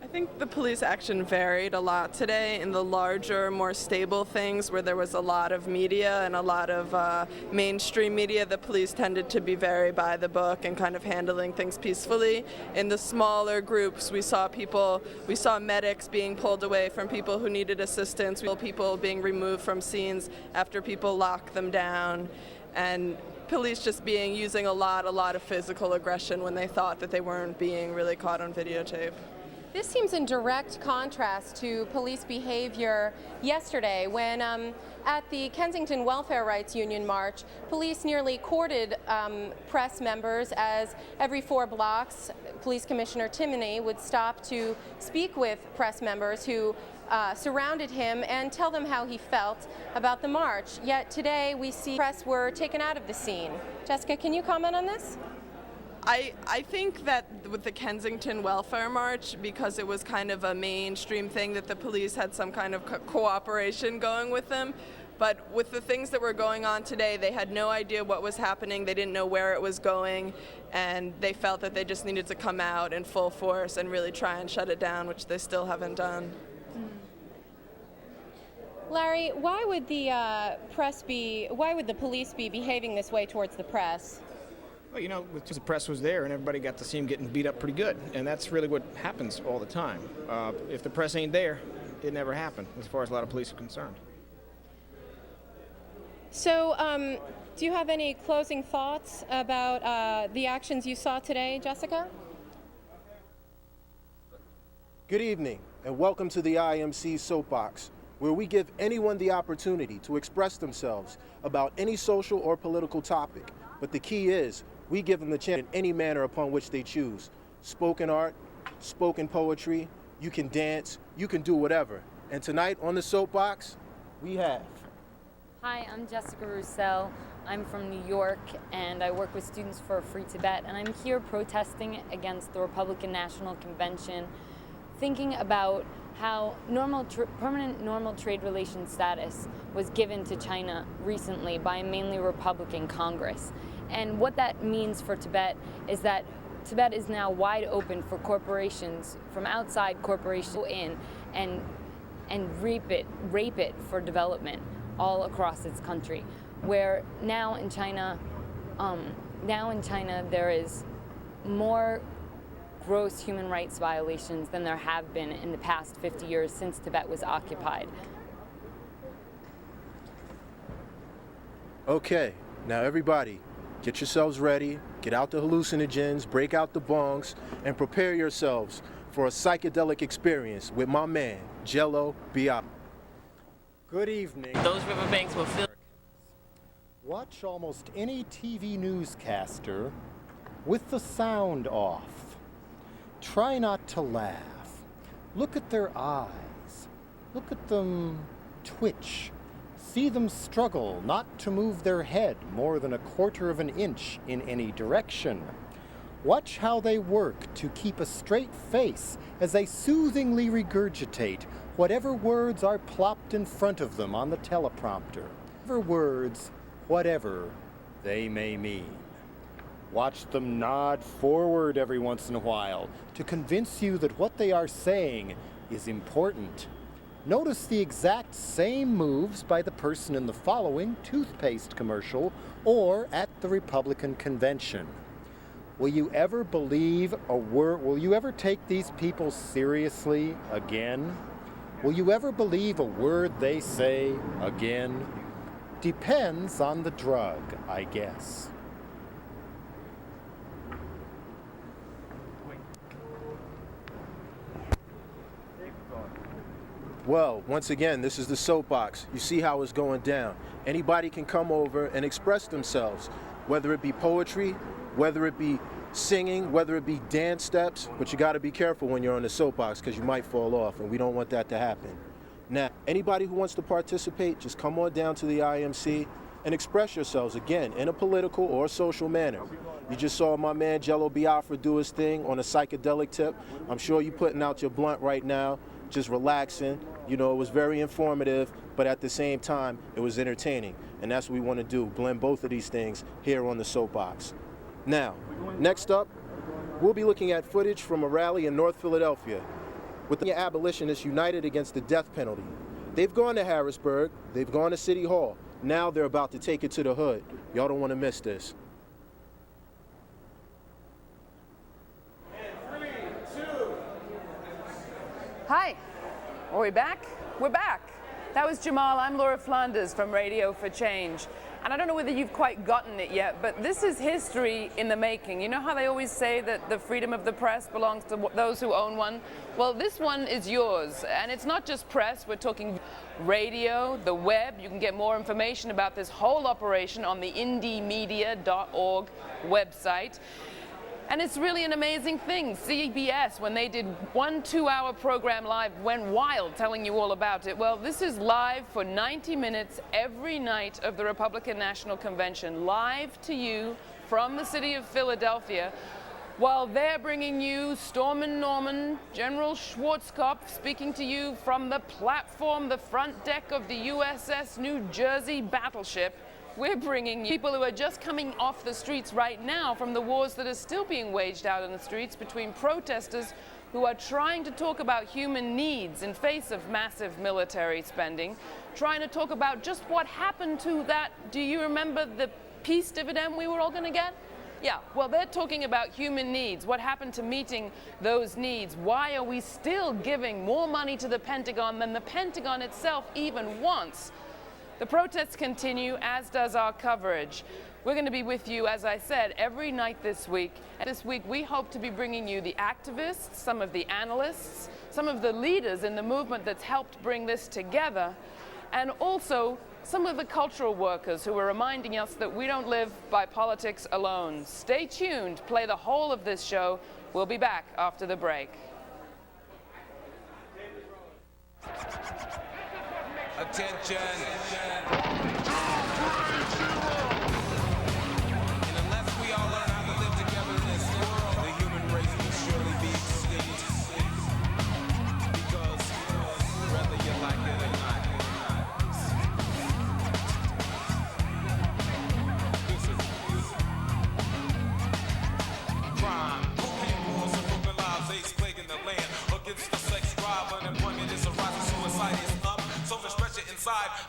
I think the police action varied a lot today. In the larger, more stable things where there was a lot of media and a lot of mainstream media, the police tended to be very by the book and kind of handling things peacefully. In the smaller groups, we saw medics being pulled away from people who needed assistance, people being removed from scenes after people locked them down, and police just using a lot of physical aggression when they thought that they weren't being really caught on videotape. This seems in direct contrast to police behavior yesterday when at the Kensington Welfare Rights Union march, police nearly courted press members as every 4 blocks, Police Commissioner Timoney would stop to speak with press members who surrounded him and tell them how he felt about the march. Yet today we see press were taken out of the scene. Jessica, can you comment on this? I think that with the Kensington Welfare March, because it was kind of a mainstream thing, that the police had some kind of cooperation going with them. But with the things that were going on today, they had no idea what was happening, they didn't know where it was going, and they felt that they just needed to come out in full force and really try and shut it down, which they still haven't done. Larry, why would the police be behaving this way towards the press? Well, you know, the press was there and everybody got to see him getting beat up pretty good. And that's really what happens all the time. If the press ain't there, it never happened, as far as a lot of police are concerned. So, do you have any closing thoughts about the actions you saw today, Jessica? Good evening, and welcome to the IMC Soapbox, where we give anyone the opportunity to express themselves about any social or political topic. But the key is, we give them the chance in any manner upon which they choose. Spoken art, spoken poetry, you can dance, you can do whatever. And tonight on the Soapbox, we have... Hi, I'm Jessica Roussel. I'm from New York, and I work with Students for a Free Tibet, and I'm here protesting against the Republican National Convention, thinking about how permanent normal trade relations status was given to China recently by a mainly Republican Congress. And what that means for Tibet is that Tibet is now wide open for corporations from outside corporations to go in and rape it for development all across its country. Where now in China there is more gross human rights violations than there have been in the past 50 years since Tibet was occupied. Okay, now everybody, get yourselves ready, get out the hallucinogens, break out the bongs, and prepare yourselves for a psychedelic experience with my man, Jello Biafra. Good evening. Those riverbanks will fill. Watch almost any TV newscaster with the sound off. Try not to laugh. Look at their eyes. Look at them twitch. See them struggle not to move their head more than 1/4 of an inch in any direction. Watch how they work to keep a straight face as they soothingly regurgitate whatever words are plopped in front of them on the teleprompter. Whatever they may mean. Watch them nod forward every once in a while to convince you that what they are saying is important. Notice the exact same moves by the person in the following toothpaste commercial or at the Republican convention. Will you ever believe a word? Will you ever take these people seriously again? Will you ever believe a word they say again? Depends on the drug, I guess. Well, once again, this is the Soapbox. You see how it's going down. Anybody can come over and express themselves, whether it be poetry, whether it be singing, whether it be dance steps, but you got to be careful when you're on the Soapbox because you might fall off, and we don't want that to happen. Now, anybody who wants to participate, just come on down to the IMC and express yourselves, again, in a political or social manner. You just saw my man Jello Biafra do his thing on a psychedelic tip. I'm sure you're putting out your blunt right now, just relaxing. You know, it was very informative, but at the same time, it was entertaining. And that's what we want to do, blend both of these things here on the Soapbox. Now, next up, we'll be looking at footage from a rally in North Philadelphia with the abolitionists united against the death penalty. They've gone to Harrisburg, they've gone to City Hall. Now they're about to take it to the hood. Y'all don't want to miss this. Hi, are we back? We're back. That was Jamal. I'm Laura Flanders from Radio for Change. And I don't know whether you've quite gotten it yet, but this is history in the making. You know how they always say that the freedom of the press belongs to those who own one? Well, this one is yours. And it's not just press. We're talking radio, the web. You can get more information about this whole operation on the indiemedia.org website. And it's really an amazing thing. CBS, when they did 1 2-hour program live, went wild telling you all about it. Well, this is live for 90 minutes every night of the Republican National Convention, live to you from the city of Philadelphia, while they're bringing you Stormin' Norman, General Schwarzkopf speaking to you from the platform, the front deck of the USS New Jersey battleship. We're bringing you people who are just coming off the streets right now from the wars that are still being waged out in the streets between protesters who are trying to talk about human needs in face of massive military spending, trying to talk about just what happened to that. Do you remember the peace dividend we were all going to get? Yeah, well, they're talking about human needs. What happened to meeting those needs? Why are we still giving more money to the Pentagon than the Pentagon itself even wants? The protests continue, as does our coverage. We're going to be with you, as I said, every night this week. This week, we hope to be bringing you the activists, some of the analysts, some of the leaders in the movement that's helped bring this together, and also some of the cultural workers who are reminding us that we don't live by politics alone. Stay tuned, play the whole of this show. We'll be back after the break. Attention.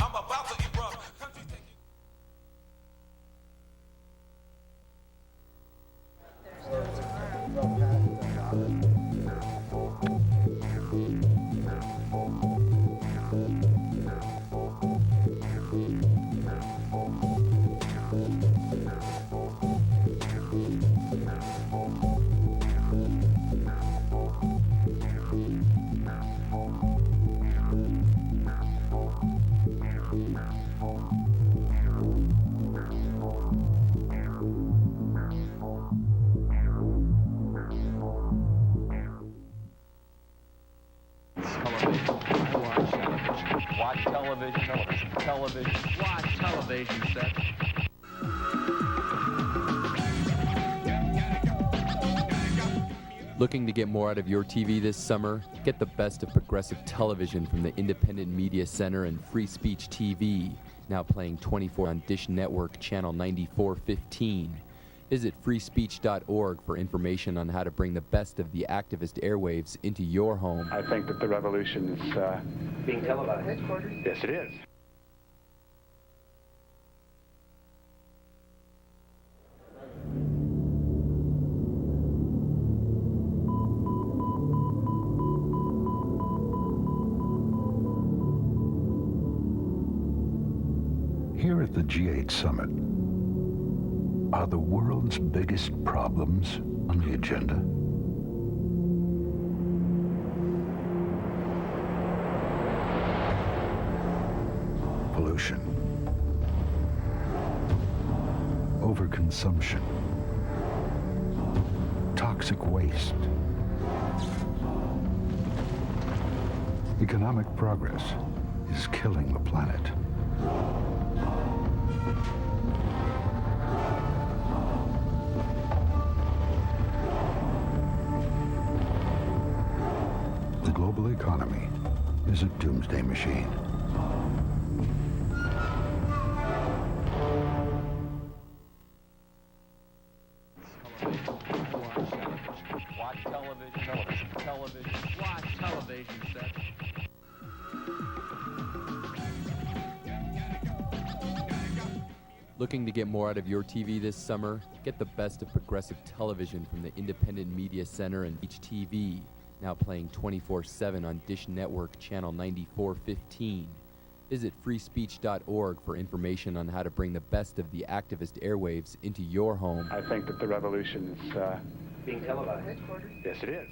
I'm about to erupt. Watch television set. Looking to get more out of your TV this summer? Get the best of progressive television from the Independent Media Center and Free Speech TV, now playing 24 on Dish Network Channel 9415. Visit freespeech.org for information on how to bring the best of the activist airwaves into your home. I think that the revolution is being televised. Headquarters? Yes, it is. Here at the G8 Summit, are the world's biggest problems on the agenda? Pollution, overconsumption, toxic waste, economic progress is killing the planet. The global economy is a doomsday machine. Watch television. Watch television set. Looking to get more out of your TV this summer? Get the best of progressive television from the Independent Media Center and Beach TV, now playing 24/7 on Dish Network Channel 9415. Visit freespeech.org for information on how to bring the best of the activist airwaves into your home. I think that the revolution is being televised. Headquarters? Yes, it is.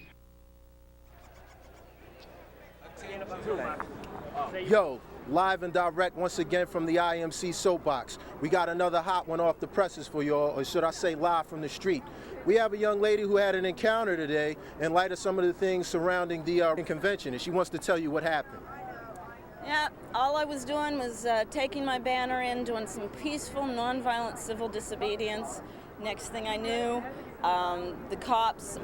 Yo, live and direct once again from the IMC soapbox. We got another hot one off the presses for y'all, or should I say live from the street. We have a young lady who had an encounter today in light of some of the things surrounding the convention, and she wants to tell you what happened. Yeah, all I was doing was taking my banner in, doing some peaceful, nonviolent civil disobedience. Next thing I knew, the cops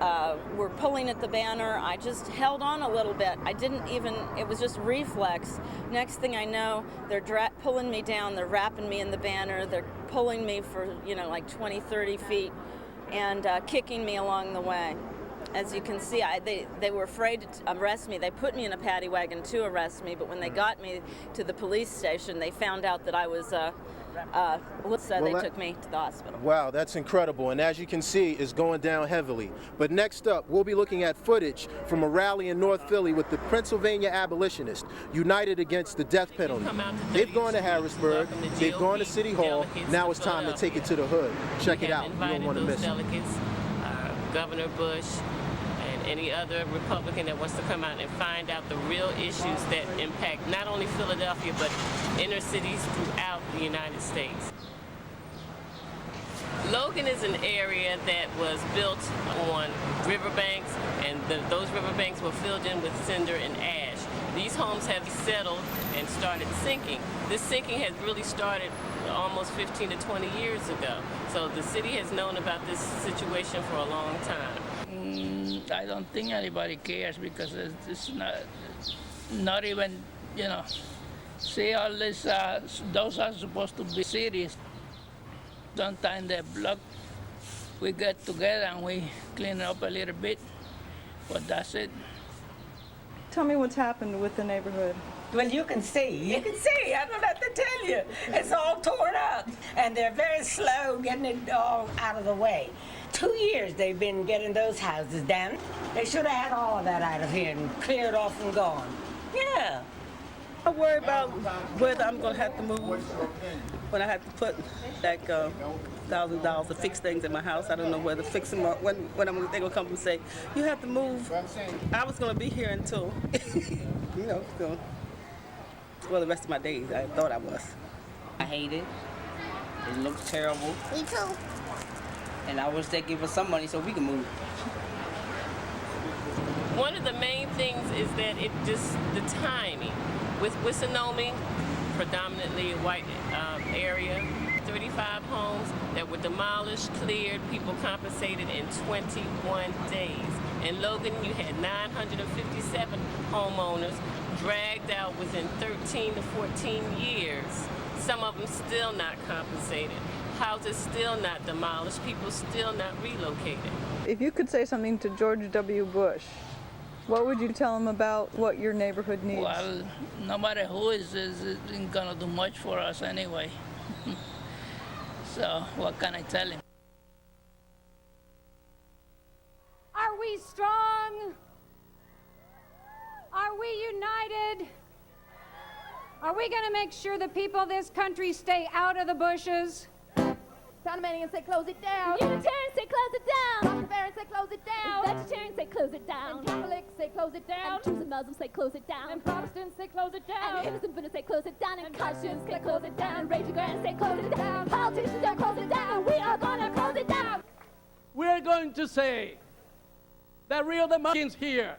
were pulling at the banner. I just held on a little bit. I didn't even, it was just reflex. Next thing I know, they're pulling me down, they're wrapping me in the banner, they're pulling me for, like 20, 30 feet and kicking me along the way. As you can see, they were afraid to arrest me. They put me in a paddy wagon to arrest me, but when they got me to the police station, they found out that I was so they took me to the hospital. Wow, that's incredible. And as you can see, it's going down heavily. But next up, we'll be looking at footage from a rally in North Philly with the Pennsylvania abolitionists united against the death penalty. They've gone to Harrisburg, they've gone to City Hall. Now it's time to take it to the hood. Check it out. You don't want to miss it. Delegates, Governor Bush, and any other Republican that wants to come out and find out the real issues that impact not only Philadelphia, but inner cities throughout the United States. Logan is an area that was built on riverbanks, and those riverbanks were filled in with cinder and ash. These homes have settled and started sinking. This sinking has really started almost 15 to 20 years ago. So the city has known about this situation for a long time. I don't think anybody cares because it's not even, see all this, those are supposed to be cities. Sometimes they block, we get together and we clean it up a little bit, but that's it. Tell me what's happened with the neighborhood. Well, you can see. I don't have to tell you. It's all torn up, and they're very slow getting it all out of the way. 2 years they've been getting those houses down. They should have had all of that out of here and cleared off and gone. Yeah. I worry about whether I'm going to have to move when I have to put like $1,000 to fix things in my house. I don't know whether to fix them or when they're going to come and say, you have to move. I was going to be here until, well, the rest of my days. I thought I was. I hate it. It looks terrible. Me too. And I wish they'd give us some money so we can move. One of the main things is that the timing. With Wissanomi, predominantly a white area, 35 homes that were demolished, cleared, people compensated in 21 days. In Logan, you had 957 homeowners dragged out within 13 to 14 years. Some of them still not compensated. Houses still not demolished, people still not relocated. If you could say something to George W. Bush, what would you tell him about what your neighborhood needs? Well, no matter who isn't gonna do much for us anyway. So what can I tell him? Are we strong? Are we united? Are we gonna make sure the people of this country stay out of the bushes? Panamanians say close it down. Unitarians say close it down. Rastafarians say close it down. Vegetarians say close it down. And Catholics say close it down. And Jews and Muslims say close it down. And Protestants say close it down. And Hindus and Buddhists say close it down. And Christians say close it down. And Raging Grants say close it down. Politicians say close it down. We are gonna close it down. We're going to say that real democracy is here.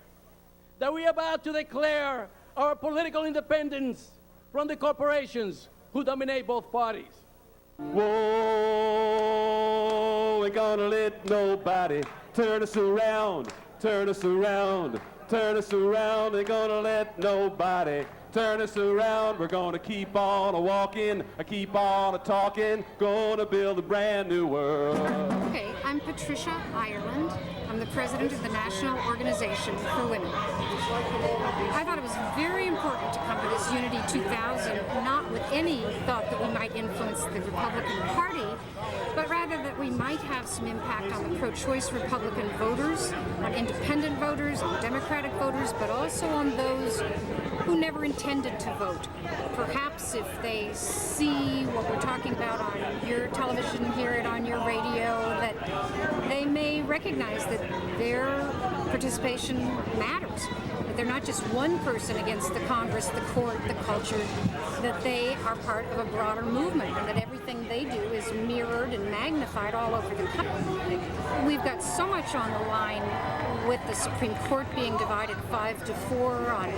That we are about to declare our political independence from the corporations who dominate both parties. Whoa, we're gonna let nobody turn us around, turn us around, turn us around. They're gonna let nobody turn us around. We're gonna keep on a-walking, keep on a-talking, gonna build a brand new world. Okay, I'm Patricia Ireland. I'm the president of the National Organization for Women. I thought it was very important to come to this Unity 2000, not with any thought that we might influence the Republican Party, but rather that we might have some impact on the pro-choice Republican voters, on independent voters, on Democratic voters, but also on those who never intended to vote. Perhaps if they see what we're talking about on your television, hear it on your radio, that they may recognize that their participation matters. That they're not just one person against the Congress, the court, the culture, that they are part of a broader movement and that everything they do is mirrored and magnified all over the country. We've got so much on the line with the Supreme Court being divided 5-4 on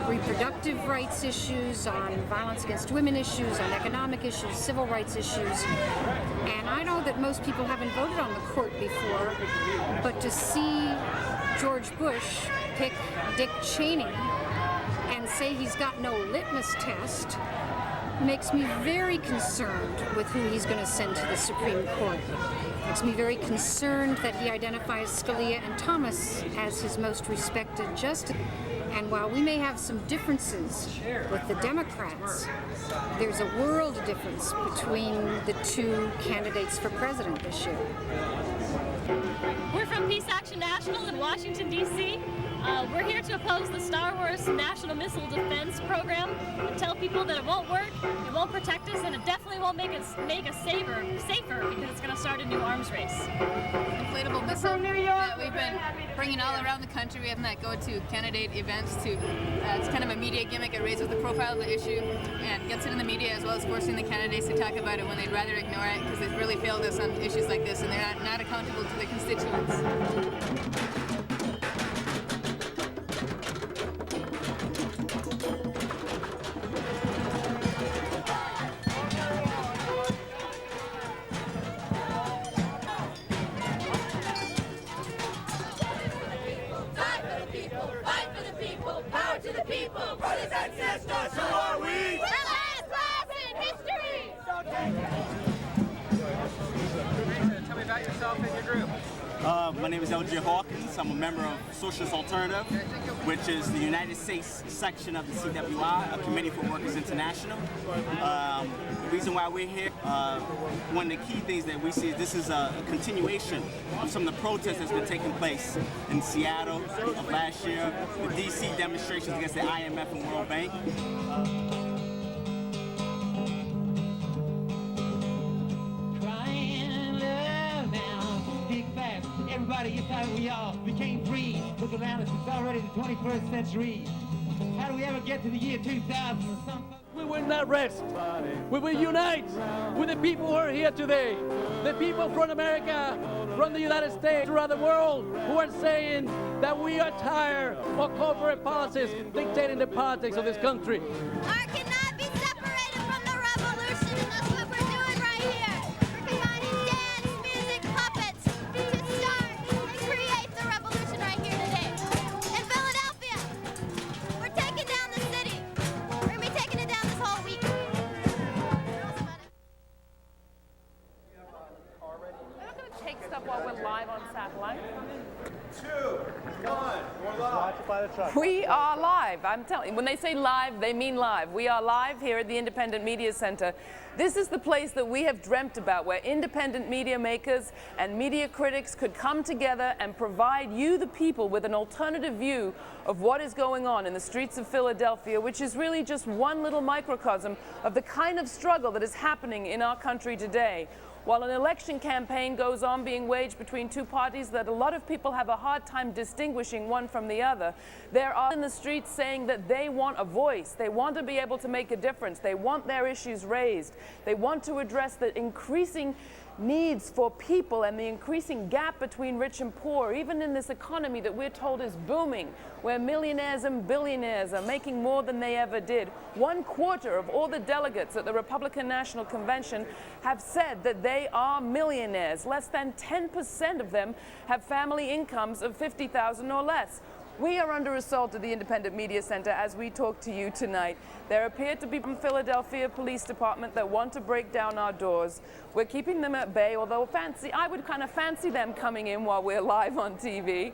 reproductive rights issues, on violence against women issues, on economic issues, civil rights issues. And I know that most people haven't voted on the court before, but to see George Bush pick Dick Cheney and say he's got no litmus test makes me very concerned with who he's going to send to the Supreme Court. Makes me very concerned that he identifies Scalia and Thomas as his most respected justice. And while we may have some differences with the Democrats, there's a world of difference between the two candidates for president this year. We're from Peace Action National in Washington, D.C. We're here to oppose the Star Wars National Missile Defense Program and tell people that it won't work, it won't protect us, and it definitely won't make us safer because it's going to start a new arms race. Inflatable missile that we've been bringing all around the country. We have them that go to candidate events to, it's kind of a media gimmick. It raises the profile of the issue and gets it in the media, as well as forcing the candidates to talk about it when they'd rather ignore it because they've really failed us on issues like this and they're not accountable to their constituents. My name is L.J. Hawkins. I'm a member of Socialist Alternative, which is the United States section of the CWI, a Committee for Workers International. The reason why we're here, one of the key things that we see is this is a continuation of some of the protests that's been taking place in Seattle of last year, the D.C. demonstrations against the IMF and World Bank. Everybody get tired of we all. We can't breathe. Look around us. It's already the 21st century. How do we ever get to the year 2000? We will not rest. We will unite with the people who are here today. The people from America, from the United States, around the world, who are saying that we are tired of corporate policies dictating the politics of this country. Art cannot be separated from the revolution, and that's what we're doing right here. We're combining dance, music, puppets to start and create the revolution right here today. In Philadelphia, we're taking down the city. We're going to be taking it down this whole week. We're not going to take stuff while we're live on satellite. 2, 1, we're live. We are live. I'm telling you, when they say live, they mean live. We are live here at the Independent Media Center. This is the place that we have dreamt about, where independent media makers and media critics could come together and provide you, the people, with an alternative view of what is going on in the streets of Philadelphia, which is really just one little microcosm of the kind of struggle that is happening in our country today. While an election campaign goes on being waged between two parties that a lot of people have a hard time distinguishing one from the other, there are in the streets saying that they want a voice. They want to be able to make a difference. They want their issues raised. They want to address the increasing needs for people and the increasing gap between rich and poor, even in this economy that we're told is booming, where millionaires and billionaires are making more than they ever did. 1/4 of all the delegates at the Republican National Convention have said that they are millionaires. Less than 10% of them have family incomes of $50,000 or less. We are under assault at the Independent Media Center as we talk to you tonight. There appear to be from Philadelphia Police Department that want to break down our doors. We're keeping them at bay, although I would kind of fancy them coming in while we're live on TV.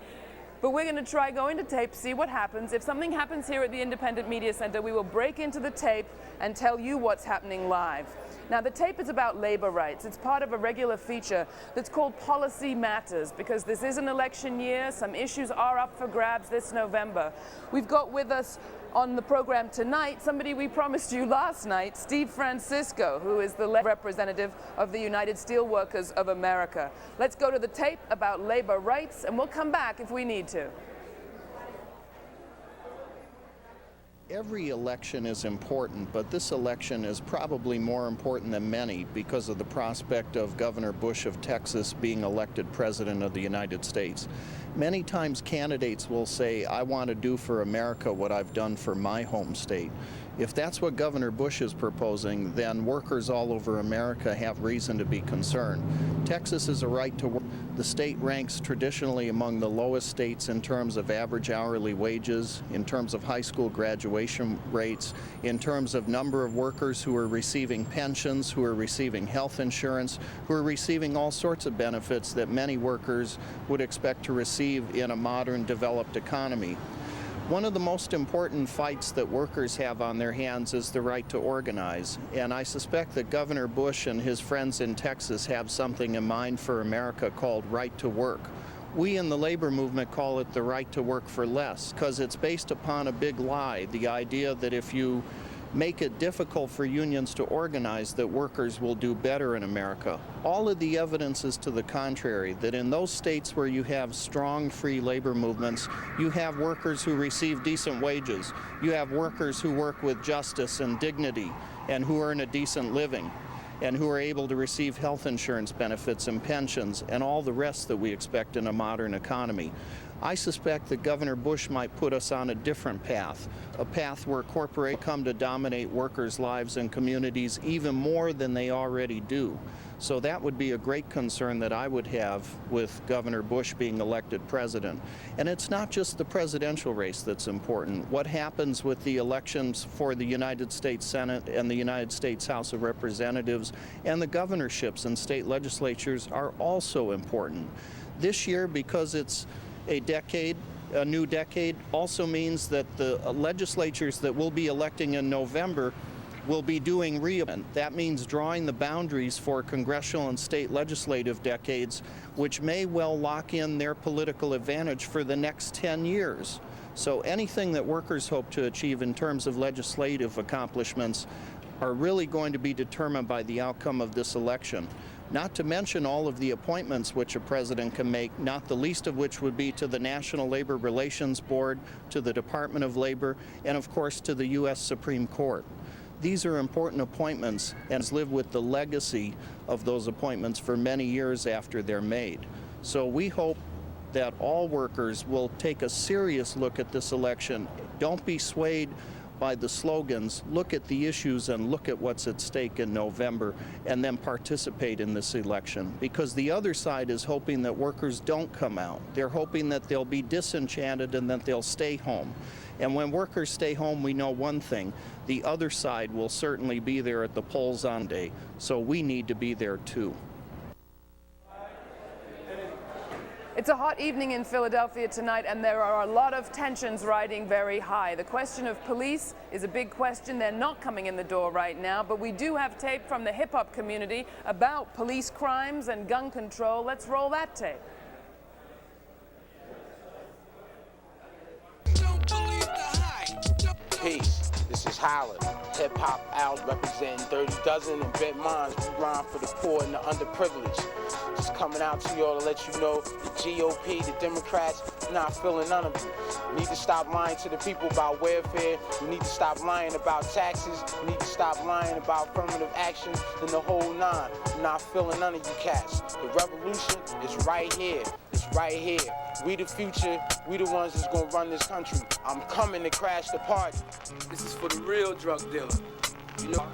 But we're going to try going to tape, see what happens. If something happens here at the Independent Media Center, we will break into the tape and tell you what's happening live. Now, the tape is about labor rights. It's part of a regular feature that's called Policy Matters, because this is an election year. Some issues are up for grabs this November. We've got with us on the program tonight somebody we promised you last night, Steve Francisco, who is the representative of the United Steelworkers of America. Let's go to the tape about labor rights, and we'll come back if we need to. Every election is important, but this election is probably more important than many because of the prospect of Governor Bush of Texas being elected President of the United States. Many times candidates will say, I want to do for America what I've done for my home state. If that's what Governor Bush is proposing, then workers all over America have reason to be concerned. Texas is a right to work. The state ranks traditionally among the lowest states in terms of average hourly wages, in terms of high school graduation rates, in terms of number of workers who are receiving pensions, who are receiving health insurance, who are receiving all sorts of benefits that many workers would expect to receive in a modern, developed economy. One of the most important fights that workers have on their hands is the right to organize, and I suspect that Governor Bush and his friends in Texas have something in mind for America called right to work. We in the labor movement call it the right to work for less, because it's based upon a big lie, the idea that if you make it difficult for unions to organize, that workers will do better in America. All of the evidence is to the contrary, that in those states where you have strong free labor movements, you have workers who receive decent wages. You have workers who work with justice and dignity and who earn a decent living and who are able to receive health insurance benefits and pensions and all the rest that we expect in a modern economy. I suspect that Governor Bush might put us on a different path, a path where corporations come to dominate workers' lives and communities even more than they already do. So that would be a great concern that I would have with Governor Bush being elected president. And it's not just the presidential race that's important. What happens with the elections for the United States Senate and the United States House of Representatives and the governorships and state legislatures are also important. This year, because it's a new decade, also means that the legislatures that we'll be electing in November will be doing re-election. That means drawing the boundaries for congressional and state legislative decades, which may well lock in their political advantage for the next 10 years. So anything that workers hope to achieve in terms of legislative accomplishments are really going to be determined by the outcome of this election. Not to mention all of the appointments which a president can make, not the least of which would be to the National Labor Relations Board, to the Department of Labor, and of course to the U.S. Supreme Court. These are important appointments and live with the legacy of those appointments for many years after they're made. So we hope that all workers will take a serious look at this election. Don't be swayed by the slogans. Look at the issues and look at what's at stake in November and then participate in this election. Because the other side is hoping that workers don't come out. They're hoping that they'll be disenchanted and that they'll stay home. And when workers stay home, we know one thing: the other side will certainly be there at the polls on day. So we need to be there too. It's a hot evening in Philadelphia tonight, and there are a lot of tensions riding very high. The question of police is a big question. They're not coming in the door right now, but we do have tape from the hip-hop community about police crimes and gun control. Let's roll that tape. Peace, this is Howard, hip-hop out representing 30 Dozen and Bent Minds. We rhyme for the poor and the underprivileged. Just coming out to y'all to let you know the GOP, the Democrats, not feeling none of you. You need to stop lying to the people about welfare. You need to stop lying about taxes. You need to stop lying about affirmative action and the whole nine. I'm not feeling none of you cats. The revolution is right here. It's right here. We the future. We the ones that's gonna run this country. I'm coming to crash the party. This is for the real drug dealer. You know,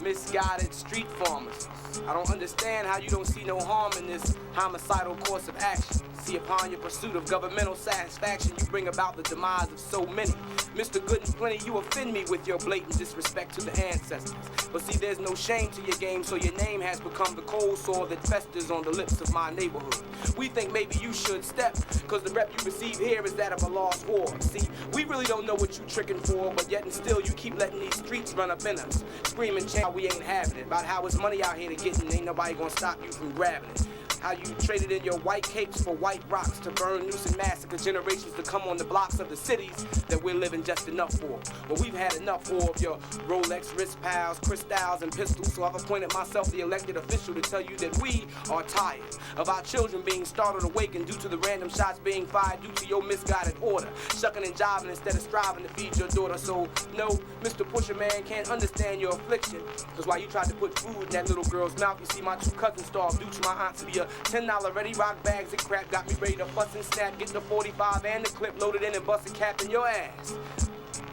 misguided street pharmacists. I don't understand how you don't see no harm in this homicidal course of action. See, upon your pursuit of governmental satisfaction, you bring about the demise of so many. Mr. Good and Plenty, you offend me with your blatant disrespect to the ancestors. But see, there's no shame to your game, so your name has become the cold sore that festers on the lips of my neighborhood. We think maybe you should step, cause the rep you receive here is that of a lost whore. See, we really don't know what you tricking for, but yet and still you keep letting these streets run up in us. Screaming, how we ain't having it, about how it's money out here to get and ain't nobody gonna stop you from grabbing it. How you traded in your white capes for white rocks to burn, noose, and massacre generations to come on the blocks of the cities that we're living just enough for. Well, we've had enough for of your Rolex wrist pals, crystals, and pistols, so I've appointed myself the elected official to tell you that we are tired of our children being startled awakened due to the random shots being fired due to your misguided order. Shucking and jiving instead of striving to feed your daughter. So, no, Mr. Pusher Man can't understand your affliction, cause while you tried to put food in that little girl's mouth, you see my two cousins starved due to my aunt to be a $10 ready rock bags of crap got me ready to fuss and snap, get the 45 and the clip loaded in and bust a cap in your ass.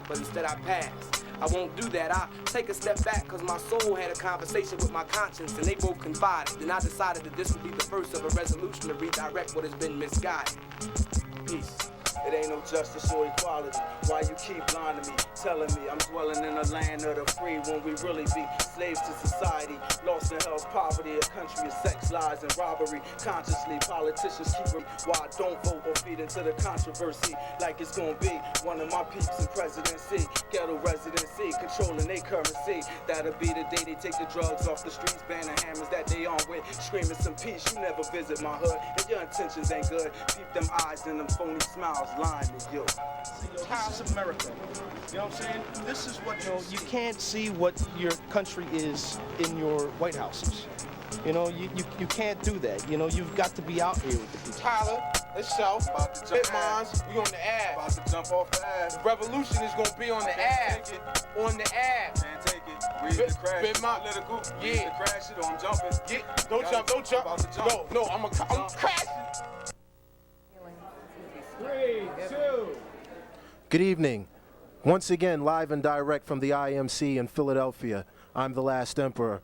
but instead I pass. I won't do that. I take a step back because my soul had a conversation with my conscience and they both confided. Then I decided that this would be the first of a resolution to redirect what has been misguided. Peace. It ain't no justice or equality. Why you keep lying to me, telling me I'm dwelling in a land of the free when we really be slaves to society, lost in health, poverty, a country of sex, lies, and robbery. Consciously, politicians keep them while I don't vote or feed into the controversy like it's gonna be one of my peeps in presidency, ghetto residency, controlling their currency. That'll be the day they take the drugs off the streets, ban the hammers that they on with, screaming some peace. You never visit my hood, and your intentions ain't good. Keep them eyes and them phony smiles lying to you. This is America. You know what I'm saying? This is what, you know, you can't see what your country is in your White Houses. You know, you can't do that. You know, you've got to be out here with the people. Tyler, itself, Bitmons, we on the app. About to jump off the ass. The revolution is gonna be on the app. On the app. Can't take it. We need to crash it. Political. We need to crash it or I'm jumping. Yeah. Don't jump. About to jump. No, I'm crashing. 3, 2. Good evening. Once again, live and direct from the IMC in Philadelphia, I'm the Last Emperor.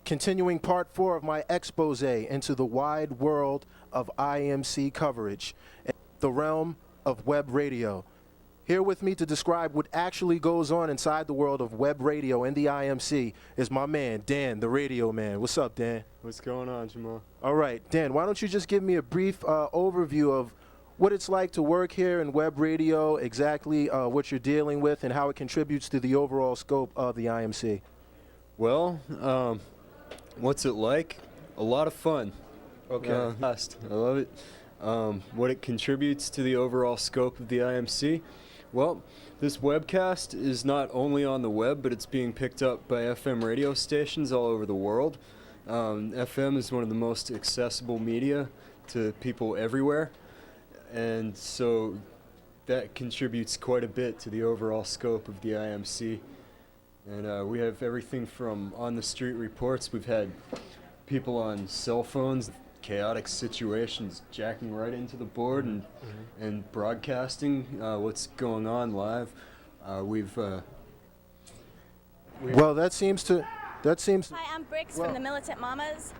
Continuing part 4 of my expose into the wide world of IMC coverage, the realm of web radio. Here with me to describe what actually goes on inside the world of web radio and the IMC is my man, Dan, the radio man. What's up, Dan? What's going on, Jamal? All right, Dan, why don't you just give me a brief overview of what it's like to work here in web radio, exactly what you're dealing with, and how it contributes to the overall scope of the IMC. Well, what's it like? A lot of fun. Okay. I love it. What it contributes to the overall scope of the IMC? Well, this webcast is not only on the web, but it's being picked up by FM radio stations all over the world. FM is one of the most accessible media to people everywhere. And so that contributes quite a bit to the overall scope of the IMC. And we have everything from on-the-street reports. We've had people on cell phones, chaotic situations, jacking right into the board and broadcasting what's going on live. Well, that seems. Hi, I'm Briggs from the Militant Mamas.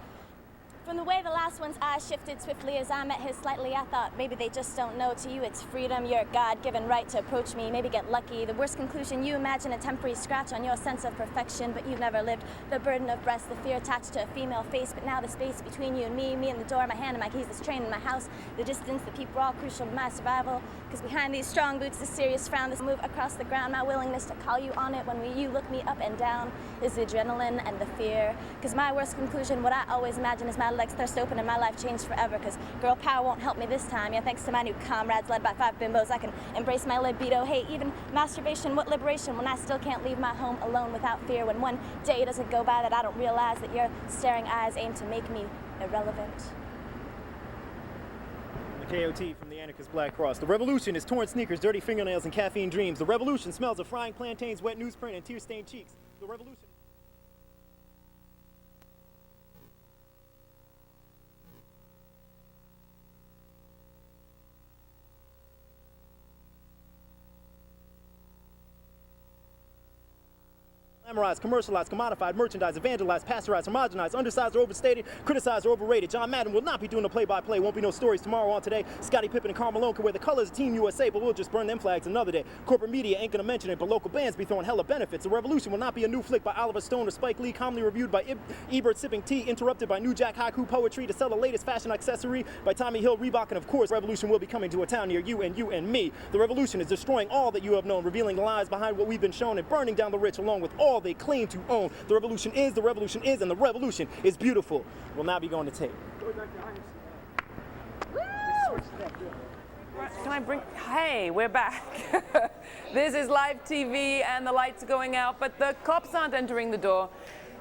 From the way the last one's eyes shifted swiftly as I met his slightly, I thought maybe they just don't know. To you it's freedom, your God-given right to approach me, maybe get lucky. The worst conclusion, you imagine a temporary scratch on your sense of perfection, but you've never lived. The burden of breast, the fear attached to a female face, but now the space between you and me and the door, my hand and my keys, this train in my house, the distance, the people are all crucial to my survival. Because behind these strong boots, this serious frown, this move across the ground, my willingness to call you on it when you look me up and down is the adrenaline and the fear. Because my worst conclusion, what I always imagine is my legs thirst open and my life changed forever. Because girl power won't help me this time. Yeah, thanks to my new comrades led by 5 bimbos, I can embrace my libido. Hey, even masturbation, what liberation when I still can't leave my home alone without fear. When one day doesn't go by that I don't realize that your staring eyes aim to make me irrelevant. KOT from the anarchist Black Cross. The revolution is torn sneakers, dirty fingernails, and caffeine dreams. The revolution smells of frying plantains, wet newsprint, and tear-stained cheeks. The revolution... Glamorized, commercialized, commodified, merchandise, evangelized, pasteurized, homogenized, undersized or overstated, criticized or overrated. John Madden will not be doing the play-by-play. Won't be no stories tomorrow on Today. Scottie Pippen and Karl Malone can wear the colors of Team USA, but we'll just burn them flags another day. Corporate media ain't gonna mention it, but local bands be throwing hella benefits. The revolution will not be a new flick by Oliver Stone or Spike Lee, commonly reviewed by Ebert sipping tea, interrupted by New Jack haiku poetry to sell the latest fashion accessory by Tommy Hill, Reebok, and of course, revolution will be coming to a town near you and me. The revolution is destroying all that you have known, revealing the lies behind what we've been shown, and burning down the rich along with all they claim to own. The revolution is, and the revolution is beautiful. We'll now be going to tape. Can I bring, hey, we're back. This is live TV and the lights are going out, but the cops aren't entering the door.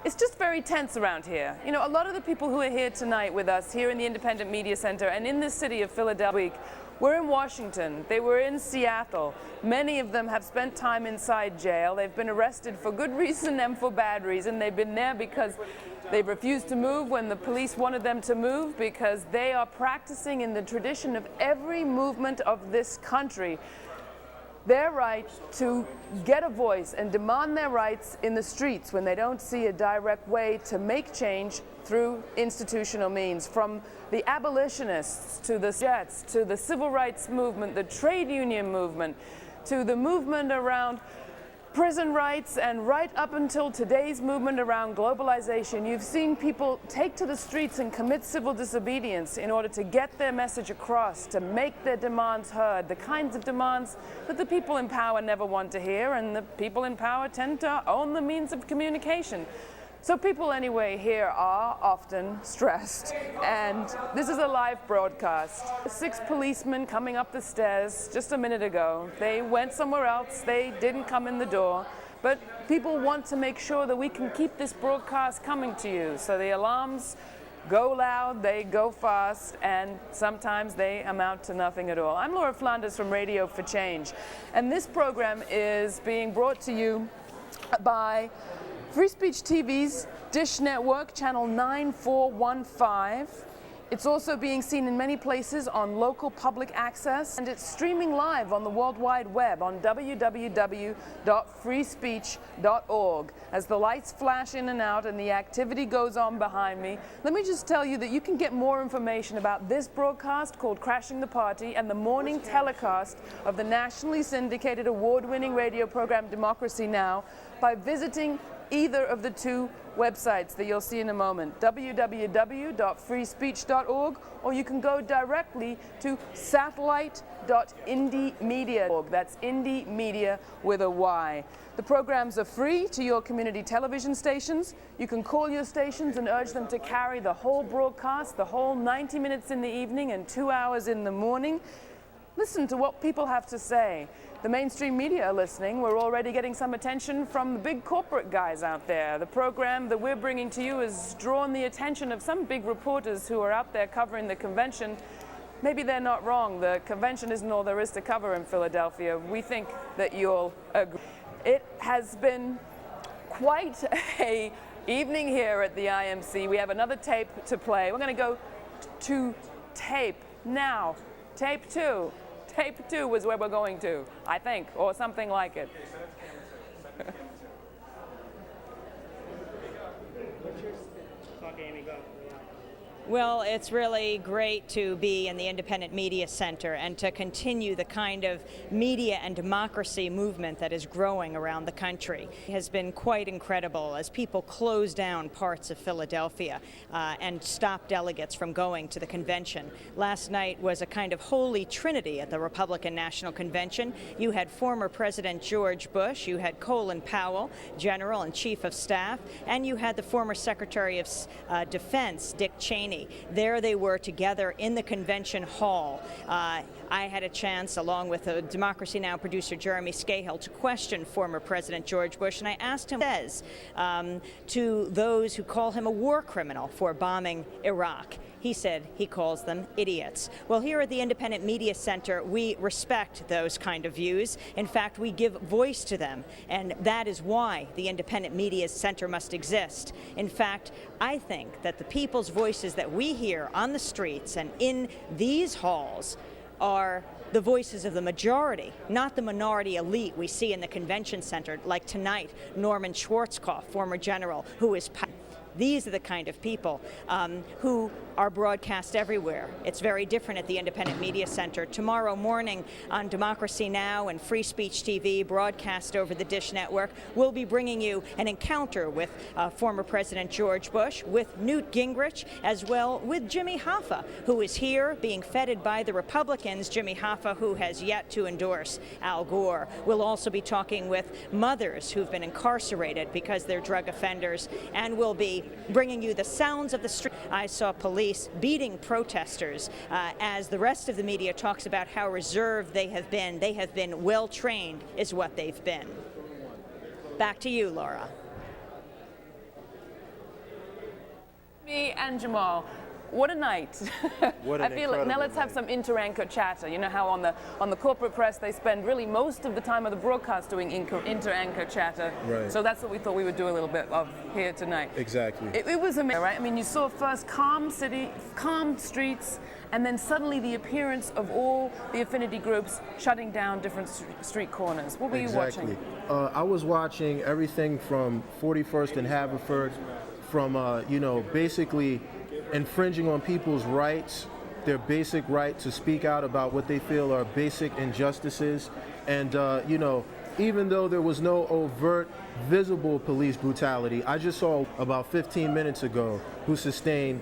It's just very tense around here. You know, a lot of the people who are here tonight with us, here in the Independent Media Center and in this city of Philadelphia, we're in Washington, they were in Seattle. Many of them have spent time inside jail. They've been arrested for good reason and for bad reason. They've been there because they've refused to move when the police wanted them to move, because they are practicing in the tradition of every movement of this country. their right to get a voice and demand their rights in the streets when they don't see a direct way to make change through institutional means. From the abolitionists to the Jets, to the civil rights movement, the trade union movement, to the movement around prison rights, and right up until today's movement around globalization, you've seen people take to the streets and commit civil disobedience in order to get their message across, to make their demands heard, the kinds of demands that the people in power never want to hear, and the people in power tend to own the means of communication. So people anyway here are often stressed, and this is a live broadcast. 6 policemen coming up the stairs just a minute ago. They went somewhere else, they didn't come in the door, but people want to make sure that we can keep this broadcast coming to you. So the alarms go loud, they go fast, and sometimes they amount to nothing at all. I'm Laura Flanders from Radio for Change, and this program is being brought to you by Free Speech TV's Dish Network, channel 9415. It's also being seen in many places on local public access, and it's streaming live on the World Wide Web on www.freespeech.org. As the lights flash in and out and the activity goes on behind me, let me just tell you that you can get more information about this broadcast called Crashing the Party and the morning telecast of the nationally syndicated award-winning radio program Democracy Now! By visiting either of the 2 websites that you'll see in a moment, www.freespeech.org, or you can go directly to satellite.indiemedia.org. That's Indie Media with a Y. The programs are free to your community television stations. You can call your stations and urge them to carry the whole broadcast, the whole 90 minutes in the evening and 2 hours in the morning. Listen to what people have to say. The mainstream media are listening. We're already getting some attention from the big corporate guys out there. The program that we're bringing to you has drawn the attention of some big reporters who are out there covering the convention. Maybe they're not wrong. The convention isn't all there is to cover in Philadelphia. We think that you'll agree. It has been quite a evening here at the IMC. We have another tape to play. We're going to go to tape now. Tape 2. Tape 2 is where we're going to, I think, or something like it. Well, it's really great to be in the Independent Media Center and to continue the kind of media and democracy movement that is growing around the country. It has been quite incredible as people close down parts of Philadelphia and stop delegates from going to the convention. Last night was a kind of holy trinity at the Republican National Convention. You had former President George Bush, you had Colin Powell, General and Chief of Staff, and you had the former Secretary of Defense, Dick Cheney. There they were together in the convention hall. I had a chance, along with Democracy Now! Producer Jeremy Scahill, to question former President George Bush, and I asked him what he says to those who call him a war criminal for bombing Iraq. He said he calls them idiots. Well, here at the Independent Media Center, we respect those kind of views. In fact, we give voice to them, and that is why the Independent Media Center must exist. In fact, I think that the people's voices that we hear on the streets and in these halls are the voices of the majority, not the minority elite we see in the convention center, like tonight, Norman Schwarzkopf, former general, who is... These are the kind of people who are broadcast everywhere. It's very different at the Independent Media Center. Tomorrow morning on Democracy Now! And Free Speech TV, broadcast over the Dish Network, we'll be bringing you an encounter with former President George Bush, with Newt Gingrich, as well with Jimmy Hoffa, who is here being feted by the Republicans. Jimmy Hoffa, who has yet to endorse Al Gore. We'll also be talking with mothers who've been incarcerated because they're drug offenders, and we'll be bringing you the sounds of the street. I saw police beating protesters as the rest of the media talks about how reserved they have been. They have been well trained, is what they've been. Back to you, Laura. Me and Jamal. What a night. What an I feel like now let's have some inter-anchor chatter. You know how on the corporate press they spend really most of the time of the broadcast doing inter-anchor chatter. Right. So that's what we thought we would do a little bit of here tonight. Exactly. It was amazing, right? I mean, you saw first calm city, calm streets, and then suddenly the appearance of all the affinity groups shutting down different street corners. What were you watching? I was watching everything from 41st and Haverford, from basically infringing on people's rights, their basic right to speak out about what they feel are basic injustices. And, even though there was no overt, visible police brutality, I just saw about 15 minutes ago who sustained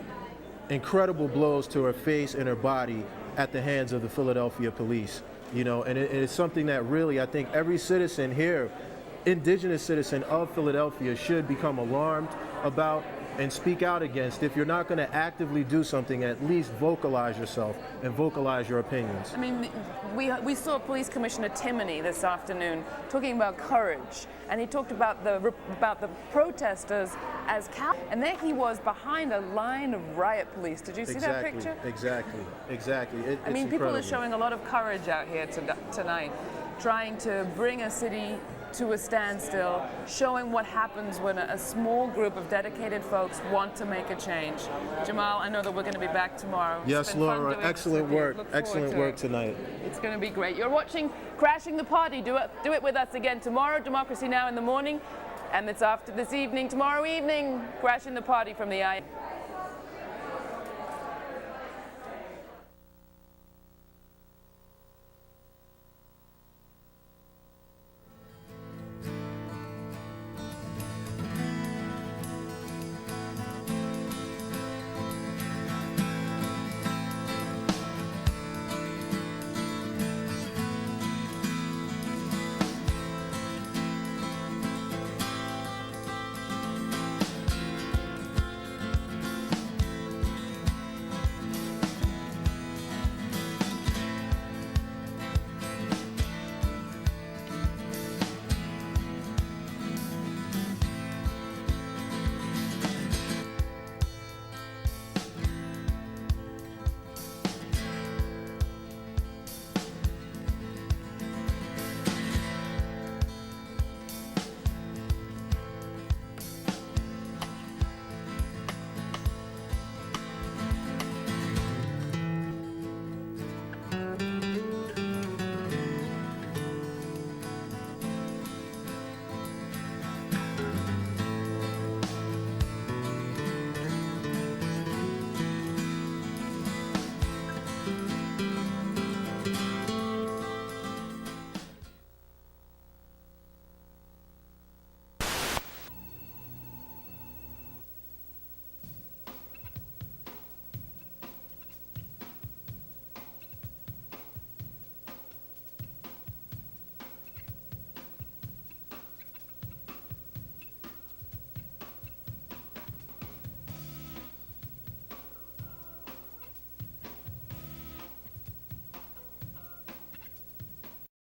incredible blows to her face and her body at the hands of the Philadelphia police. And it is something that really, I think every citizen here, indigenous citizen of Philadelphia, should become alarmed about and speak out against. If you're not going to actively do something, at least vocalize yourself and vocalize your opinions. I mean, we saw Police Commissioner Timoney this afternoon talking about courage, and he talked about the protesters as cowards. And there he was behind a line of riot police. Did you see that picture? Exactly. I mean, people are showing a lot of courage out here tonight, trying to bring a city to a standstill, showing what happens when a small group of dedicated folks want to make a change. Jamal, I know that we're going to be back tomorrow. Yes, Laura, excellent work. Excellent work tonight. It's going to be great. You're watching Crashing the Party. Do it with us again tomorrow, Democracy Now! In the morning. And it's after this evening, tomorrow evening, Crashing the Party from the